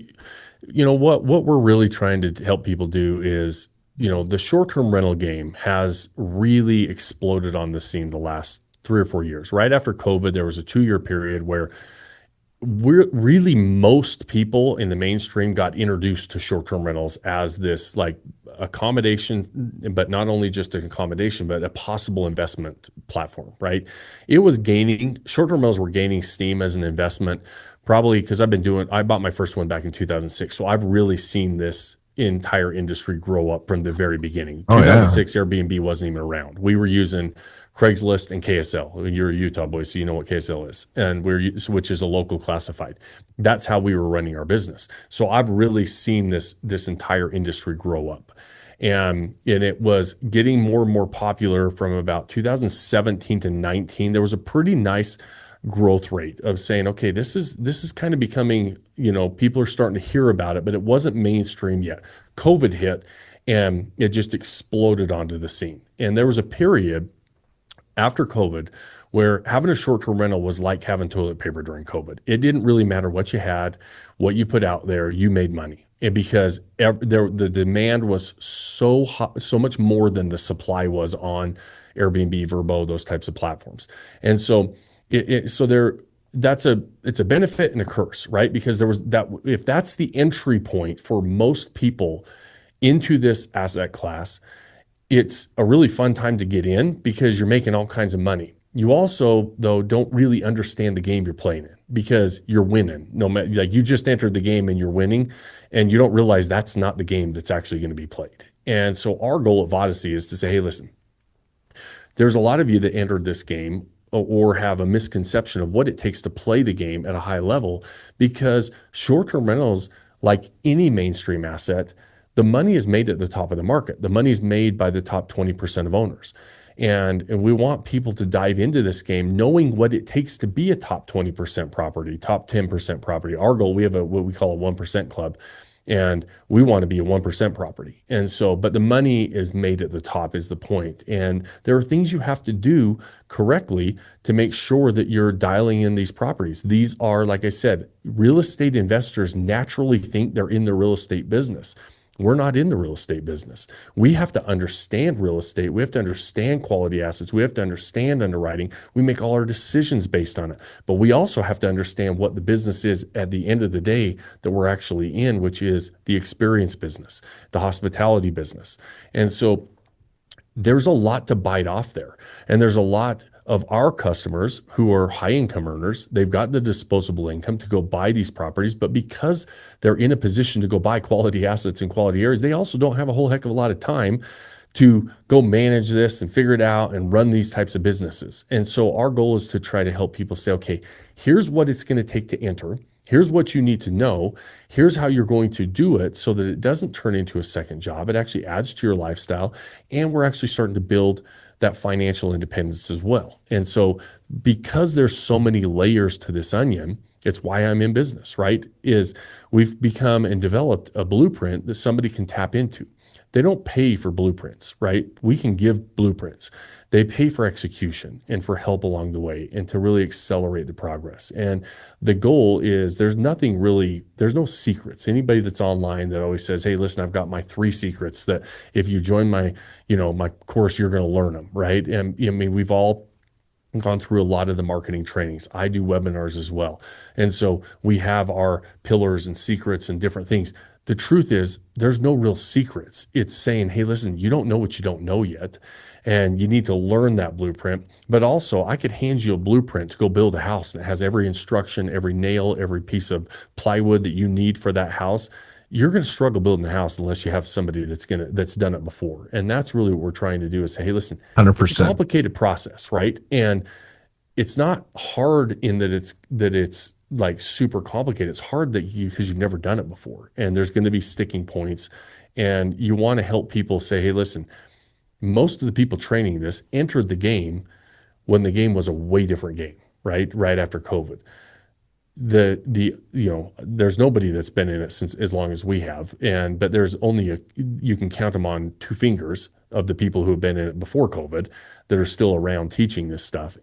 S3: what we're really trying to help people do is, the short-term rental game has really exploded on the scene the last 3 or 4 years. Right after COVID, there was a 2-year period where most people in the mainstream got introduced to short-term rentals as this like accommodation, but not only just an accommodation, but a possible investment platform, right? Short-term rentals were gaining steam as an investment, probably because I bought my first one back in 2006. So I've really seen this entire industry grow up from the very beginning. 2006, Airbnb wasn't even around. We were using Craigslist and KSL. You're a Utah boy, so you know what KSL is, and which is a local classified. That's how we were running our business. So I've really seen this entire industry grow up, and it was getting more and more popular from about 2017 to 19. There was a pretty nice growth rate of saying, okay, this is kind of becoming, people are starting to hear about it, but it wasn't mainstream yet. COVID hit, and it just exploded onto the scene, and there was a period after COVID, where having a short-term rental was like having toilet paper during COVID. It didn't really matter what you had, what you put out there, you made money. And because the demand was so hot, so much more than the supply was on Airbnb, Vrbo, those types of platforms. And so it's a benefit and a curse, right? Because if that's the entry point for most people into this asset class, it's a really fun time to get in because you're making all kinds of money. You also, though, don't really understand the game you're playing in because you're winning. No matter, like, you just entered the game and you're winning, and you don't realize that's not the game that's actually going to be played. And so our goal at Vodyssey is to say, hey, listen, there's a lot of you that entered this game or have a misconception of what it takes to play the game at a high level, because short-term rentals, like any mainstream asset, the money is made at the top of the market. The money is made by the top 20% of owners. And we want people to dive into this game knowing what it takes to be a top 20% property, top 10% property. Our goal, we have what we call a 1% club, and we want to be a 1% property. And so, but the money is made at the top is the point. And there are things you have to do correctly to make sure that you're dialing in these properties. These are, like I said, real estate investors naturally think they're in the real estate business. We're not in the real estate business. We have to understand real estate. We have to understand quality assets. We have to understand underwriting. We make all our decisions based on it. But we also have to understand what the business is at the end of the day that we're actually in, which is the experience business, the hospitality business. And so there's a lot to bite off there. And there's a lot of our customers who are high income earners. They've got the disposable income to go buy these properties, but because they're in a position to go buy quality assets in quality areas, they also don't have a whole heck of a lot of time to go manage this and figure it out and run these types of businesses. And so our goal is to try to help people say, okay, here's what it's going to take to enter. Here's what you need to know. Here's how you're going to do it so that it doesn't turn into a second job. It actually adds to your lifestyle. And we're actually starting to build that financial independence as well. And so because there's so many layers to this onion, it's why I'm in business, right? Is we've become and developed a blueprint that somebody can tap into. They don't pay for blueprints, right? We can give blueprints. They pay for execution and for help along the way and to really accelerate the progress. And the goal is there's no secrets. Anybody that's online that always says, hey, listen, I've got my 3 secrets that if you join my course, you're going to learn them, right? And I mean, we've all gone through a lot of the marketing trainings. I do webinars as well. And so we have our pillars and secrets and different things. The truth is there's no real secrets. It's saying, hey, listen, you don't know what you don't know yet, and you need to learn that blueprint. But also I could hand you a blueprint to go build a house, and it has every instruction, every nail, every piece of plywood that you need for that house. You're going to struggle building a house unless you have somebody that's done it before. And that's really what we're trying to do is say, hey, listen,
S2: 100%.
S3: It's a complicated process, right? And it's not hard in that it's like super complicated. It's hard because you've never done it before, and there's going to be sticking points, and you want to help people say, hey, listen, most of the people training this entered the game when the game was a way different game, right? Right after COVID. There's nobody that's been in it since as long as we have, but there's only you can count them on 2 fingers of the people who have been in it before COVID that are still around teaching this stuff.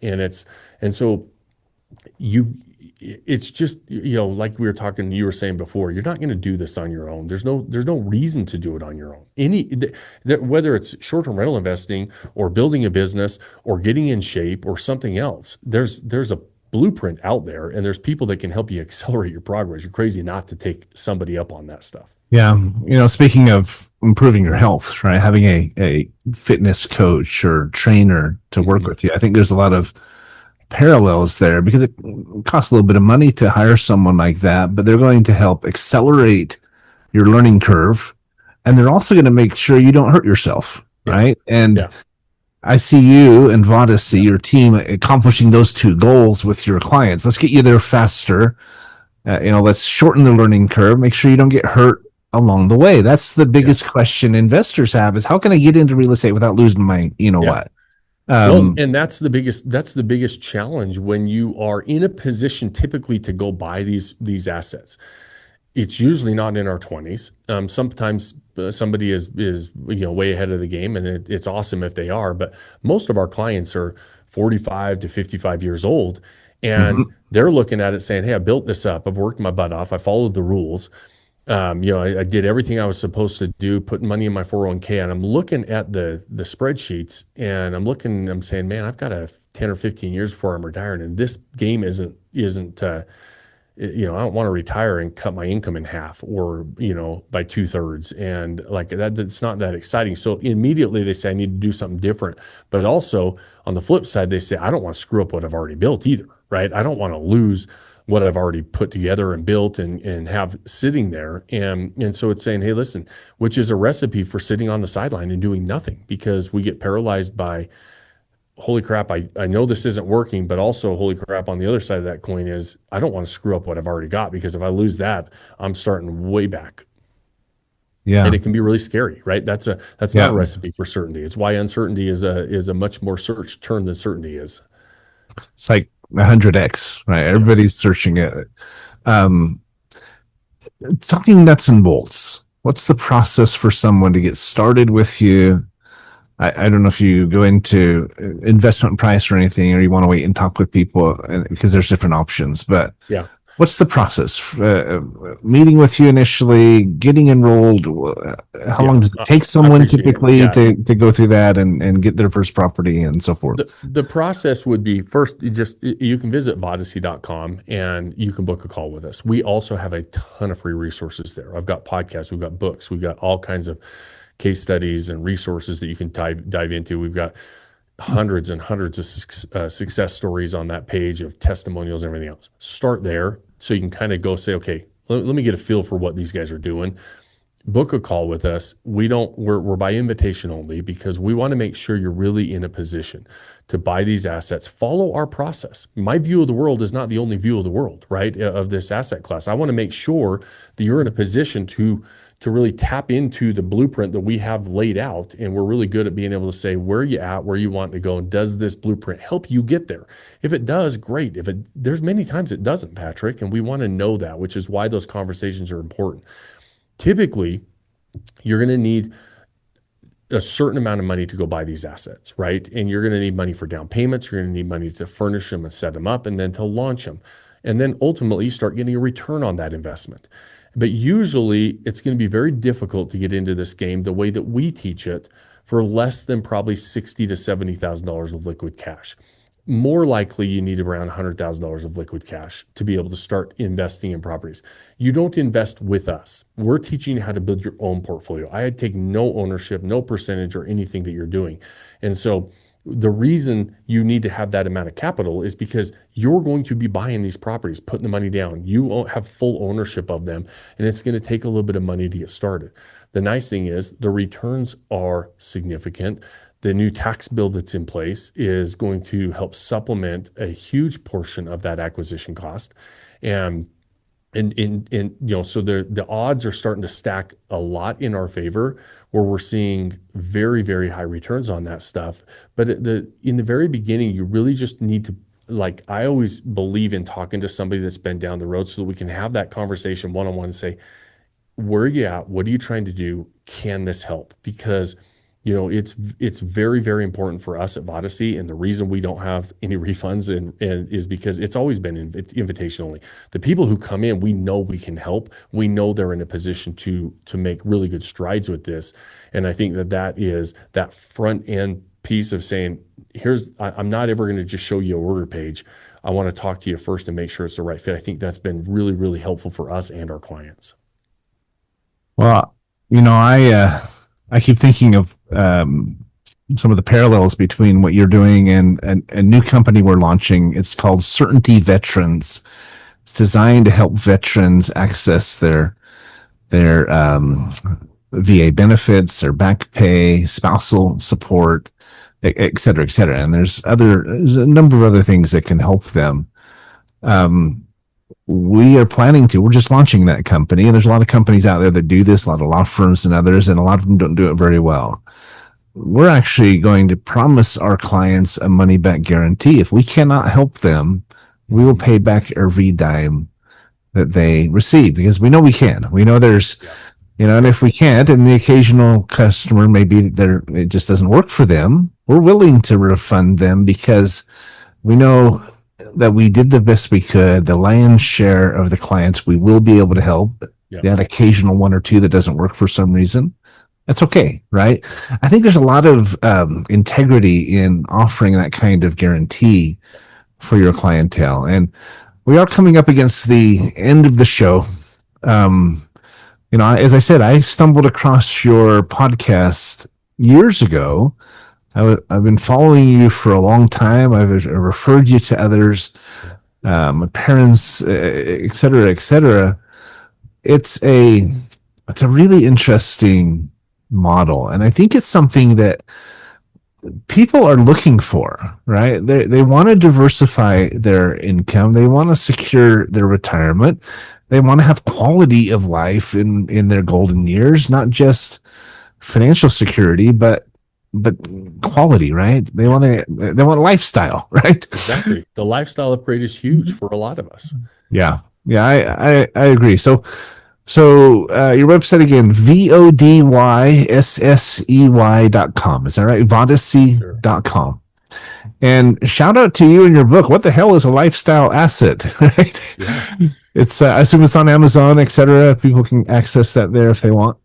S3: It's just, like we were talking, you were saying before, you're not going to do this on your own. There's no reason to do it on your own. Whether it's short-term rental investing or building a business or getting in shape or something else, there's a blueprint out there, and there's people that can help you accelerate your progress. You're crazy not to take somebody up on that stuff.
S2: Yeah. Speaking of improving your health, right? Having a fitness coach or trainer to work with you. I think there's a lot of parallels there because it costs a little bit of money to hire someone like that, but they're going to help accelerate your learning curve. And they're also going to make sure you don't hurt yourself. Right. And I see you and Vodyssey, your team, accomplishing those 2 goals with your clients. Let's get you there faster. Let's shorten the learning curve. Make sure you don't get hurt along the way. That's the biggest question investors have is how can I get into real estate without losing my, what?
S3: And that's the biggest challenge when you are in a position typically to go buy these assets it's usually not in our 20s. Sometimes somebody is way ahead of the game, and it's awesome if they are. But most of our clients are 45 to 55 years old, and they're looking at it saying, "Hey, I built this up. I've worked my butt off. I followed the rules. I did everything I was supposed to do, putting money in my 401k, and I'm looking at the spreadsheets, and I'm saying, man, I've got 10 or 15 years before I'm retiring, and this game isn't I don't want to retire and cut my income in half or, by 2/3. And like that, it's not that exciting. So immediately they say, I need to do something different. But also on the flip side, they say, I don't want to screw up what I've already built either, right? I don't want to lose what I've already put together and built and have sitting there. And so it's saying, hey, listen, which is a recipe for sitting on the sideline and doing nothing, because we get paralyzed by, holy crap, I know this isn't working, but also, holy crap, on the other side of that coin is, I don't want to screw up what I've already got, because if I lose that, I'm starting way back.
S2: Yeah.
S3: And it can be really scary, right? That's not a recipe for certainty. It's why uncertainty is a much more searched term than certainty is.
S2: It's like 100x, right? Everybody's searching it. Talking nuts and bolts, what's the process for someone to get started with you? I don't know if you go into investment price or anything, or you want to wait and talk with people, because there's different options. But
S3: yeah,
S2: what's the process? Meeting with you initially, getting enrolled. How long does it take someone typically to go through that and get their first property and so forth?
S3: The process would be, first, you can visit Vodyssey.com and you can book a call with us. We also have a ton of free resources there. I've got podcasts, we've got books, we've got all kinds of case studies and resources that you can dive into. We've got hundreds and hundreds of success stories on that page of testimonials and everything else. Start there so you can kind of go say, okay, let me get a feel for what these guys are doing. Book a call with us. We're by invitation only, because we want to make sure you're really in a position to buy these assets. Follow our process. My view of the world is not the only view of the world, right? Of this asset class. I want to make sure that you're in a position to really tap into the blueprint that we have laid out. And we're really good at being able to say, where are you at, where you want to go, and does this blueprint help you get there? If it does, great. There's many times it doesn't, Patrick, and we want to know that, which is why those conversations are important. Typically, you're going to need a certain amount of money to go buy these assets, right? And you're going to need money for down payments. You're going to need money to furnish them and set them up, and then to launch them. And then ultimately you start getting a return on that investment. But usually it's going to be very difficult to get into this game the way that we teach it for less than probably $60,000 to $70,000 of liquid cash. More likely you need around $100,000 of liquid cash to be able to start investing in properties. You don't invest with us. We're teaching you how to build your own portfolio. I take no ownership, no percentage or anything that you're doing. And so the reason you need to have that amount of capital is because you're going to be buying these properties, putting the money down. You have full ownership of them, and it's going to take a little bit of money to get started. The nice thing is the returns are significant. The new tax bill that's in place is going to help supplement a huge portion of that acquisition cost. So the odds are starting to stack a lot in our favor, where we're seeing very, very high returns on that stuff. But in the very beginning, you really just need to, like, I always believe in talking to somebody that's been down the road so that we can have that conversation one-on-one and say, where are you at? What are you trying to do? Can this help? Because it's very, very important for us at Vodyssey, and the reason we don't have any refunds and is because it's always been invitation only. The people who come in, we know we can help. We know they're in a position to make really good strides with this, and I think that is that front end piece of saying, I'm not ever going to just show you a order page. I want to talk to you first and make sure it's the right fit. I think that's been really, really helpful for us and our clients.
S2: Well, I keep thinking of some of the parallels between what you're doing and a new company we're launching. It's called Certainty Veterans. It's designed to help veterans access their VA benefits, their back pay, spousal support, et cetera, et cetera. And there's a number of other things that can help them. We're just launching that company, and there's a lot of companies out there that do this, a lot of law firms and others, and a lot of them don't do it very well. We're actually going to promise our clients a money back guarantee. If we cannot help them, we will pay back every dime that they receive, because we know we can. We know there's, and if we can't, and the occasional customer, maybe it just doesn't work for them, we're willing to refund them because we know that we did the best we could. The lion's share of the clients we will be able to help. That occasional one or two that doesn't work for some reason, that's okay, right? I think there's a lot of integrity in offering that kind of guarantee for your clientele. And we are coming up against the end of the show. As I said, I stumbled across your podcast years ago. I've been following you for a long time. I've referred you to others, my parents, et cetera, et cetera. It's a really interesting model, and I think it's something that people are looking for, right? They want to diversify their income. They want to secure their retirement. They want to have quality of life in their golden years, not just financial security, but quality, right? They want lifestyle, right?
S3: Exactly. The lifestyle upgrade is huge for a lot of us.
S2: Yeah. I agree. So your website again, VODYSSEY.com. Is that right? Vodyssey.com. And shout out to you and your book. What the hell is a lifestyle asset? Right? Yeah. It's I assume it's on Amazon, etc. People can access that there if they want.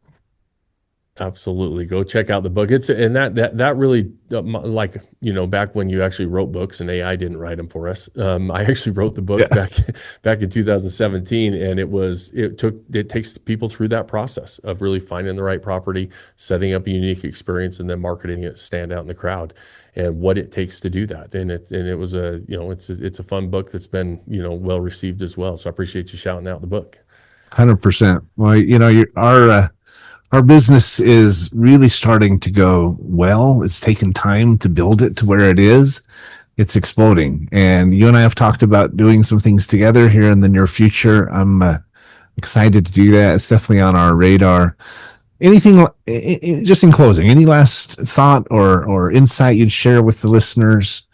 S3: Absolutely. Go check out the book. That really, back when you actually wrote books and AI didn't write them for us. I actually wrote the book back in 2017, and it takes people through that process of really finding the right property, setting up a unique experience, and then marketing it, stand out in the crowd, and what it takes to do that. And it was it's a fun book that's been, well received as well. So I appreciate you shouting out the book.
S2: 100%. Well, our business is really starting to go well. It's taken time to build it to where it is. It's exploding. And you and I have talked about doing some things together here in the near future. I'm excited to do that. It's definitely on our radar. Anything, just in closing, any last thought or insight you'd share with the listeners?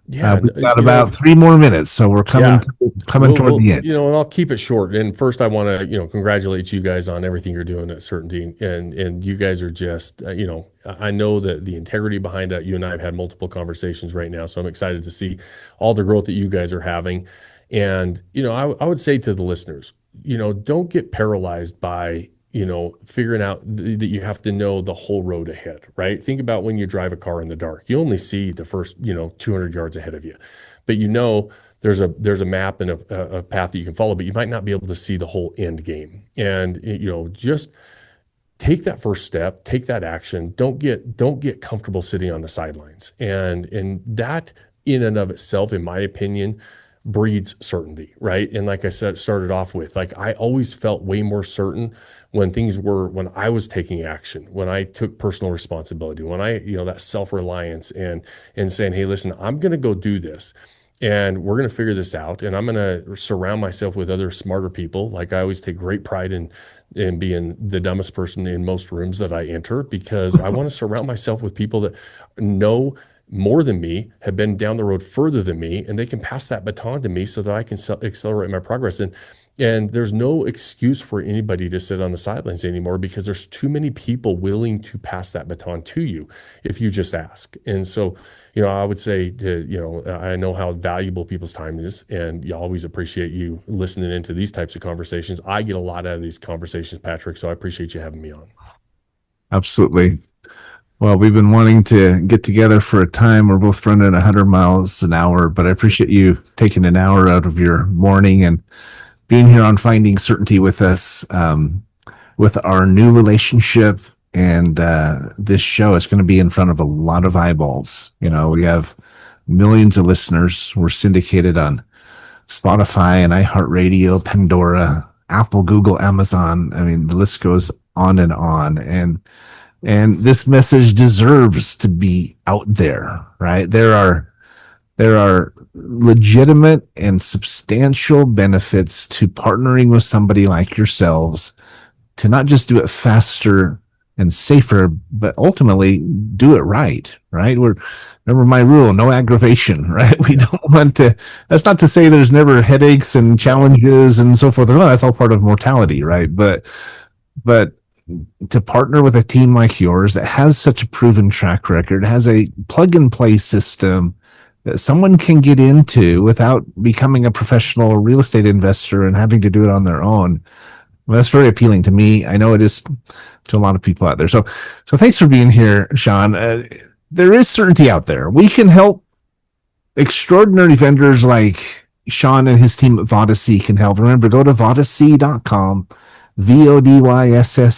S2: Yeah, we've got about 3 more minutes, so we're coming toward the end.
S3: And I'll keep it short. And first, I want to congratulate you guys on everything you're doing at Certainty. And you guys are just I know that the integrity behind that. You and I have had multiple conversations right now, so I'm excited to see all the growth that you guys are having. And I would say to the listeners, don't get paralyzed by figuring out that you have to know the whole road ahead, right? Think about when you drive a car in the dark. You only see the first, 200 yards ahead of you, but there's a map and a path that you can follow, but you might not be able to see the whole end game. And, just take that first step, take that action. Don't get comfortable sitting on the sidelines. And that in and of itself, in my opinion, breeds certainty, right? And like I said, started off with, I always felt way more certain when I was taking action, when I took personal responsibility, when I, that self-reliance and saying, hey, listen, I'm going to go do this and we're going to figure this out. And I'm going to surround myself with other smarter people. Like I always take great pride in being the dumbest person in most rooms that I enter, because I want to surround myself with people that know more than me, have been down the road further than me, and they can pass that baton to me so that I can accelerate my progress. And there's no excuse for anybody to sit on the sidelines anymore, because there's too many people willing to pass that baton to you if you just ask. And so, I would say I know how valuable people's time is, and you always appreciate you listening into these types of conversations. I get a lot out of these conversations, Patrick, so I appreciate you having me on.
S2: Absolutely. Well, we've been wanting to get together for a time. We're both running 100 miles an hour, but I appreciate you taking an hour out of your morning and being here on Finding Certainty with us, with our new relationship. And this show is going to be in front of a lot of eyeballs. We have millions of listeners. We're syndicated on Spotify and iHeartRadio, Pandora, Apple, Google, Amazon. I mean, the list goes on and on. And this message deserves to be out there, right? There are legitimate and substantial benefits to partnering with somebody like yourselves to not just do it faster, and safer, but ultimately do it right. Remember my rule, no aggravation, right? We don't want to, that's not to say there's never headaches and challenges and so forth. No, that's all part of mortality, right? But to partner with a team like yours that has such a proven track record, has a plug and play system that someone can get into without becoming a professional real estate investor and having to do it on their own. Well, that's very appealing to me. I know it is to a lot of people out there. So thanks for being here, Shawn. There is certainty out there. We can help. Extraordinary vendors like Shawn and his team at Vodyssey can help. Remember, go to vodyssey.com, VODYSSEY.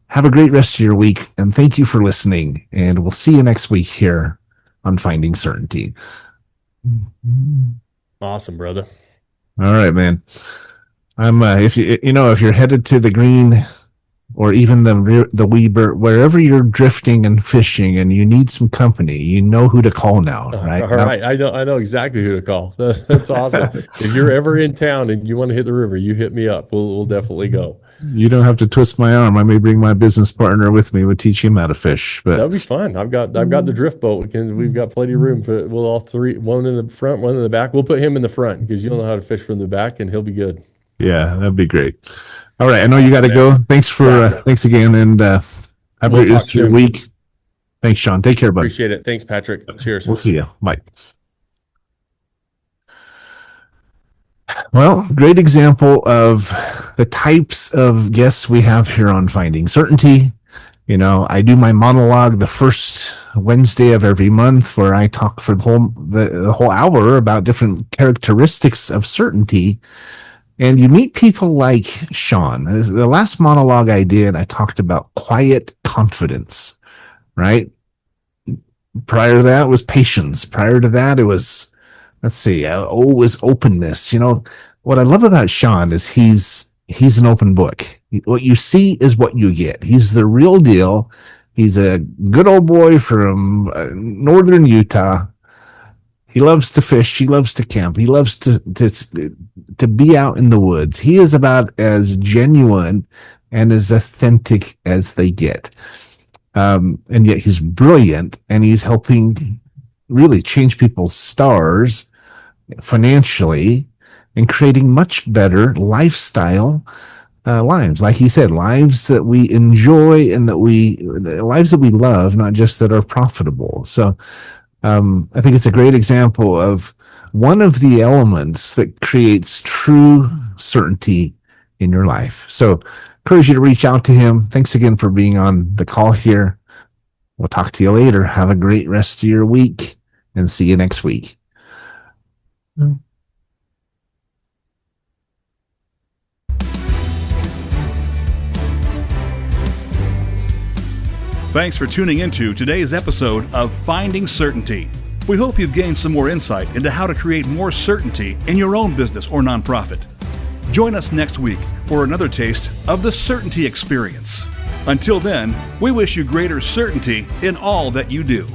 S2: Have a great rest of your week, and thank you for listening. And we'll see you next week here on Finding Certainty.
S3: Awesome, brother.
S2: All right, man. I'm if you're headed to the green or even the Weber, wherever you're drifting and fishing and you need some company, you know who to call now, right?
S3: All right. I know exactly who to call. That's awesome. If you're ever in town and you want to hit the river, you hit me up. We'll definitely go.
S2: You don't have to twist my arm. I may bring my business partner with me. We'll teach him how to fish. But
S3: that'd be fun. I've got the drift boat. We've got plenty of room for we'll all three, one in the front, one in the back. We'll put him in the front because you'll know how to fish from the back and he'll be good.
S2: Yeah, that'd be great. All right. I know you got to go. Thanks again. And have a great rest of your week. Thanks, Shawn. Take care, buddy.
S3: Appreciate it. Thanks, Patrick. Cheers.
S2: We'll see you. Bye. Well, great example of the types of guests we have here on Finding Certainty. You know, I do my monologue the first Wednesday of every month where I talk for the whole hour about different characteristics of certainty. And you meet people like Shawn. The last monologue I did, I talked about quiet confidence, right? Prior to that was patience. Prior to that, it was, was openness. You know, what I love about Shawn is he's an open book. What you see is what you get. He's the real deal. He's a good old boy from northern Utah. He loves to fish. He loves to camp. He loves to be out in the woods. He is about as genuine and as authentic as they get. And yet he's brilliant, and he's helping really change people's stars financially and creating much better lifestyle lives. Like he said, lives that we enjoy and lives that we love, not just that are profitable. So I think it's a great example of one of the elements that creates true certainty in your life. So encourage you to reach out to him. Thanks again for being on the call here. We'll talk to you later. Have a great rest of your week and see you next week.
S1: Thanks for tuning into today's episode of Finding Certainty. We hope you've gained some more insight into how to create more certainty in your own business or nonprofit. Join us next week for another taste of the Certainty Experience. Until then, we wish you greater certainty in all that you do.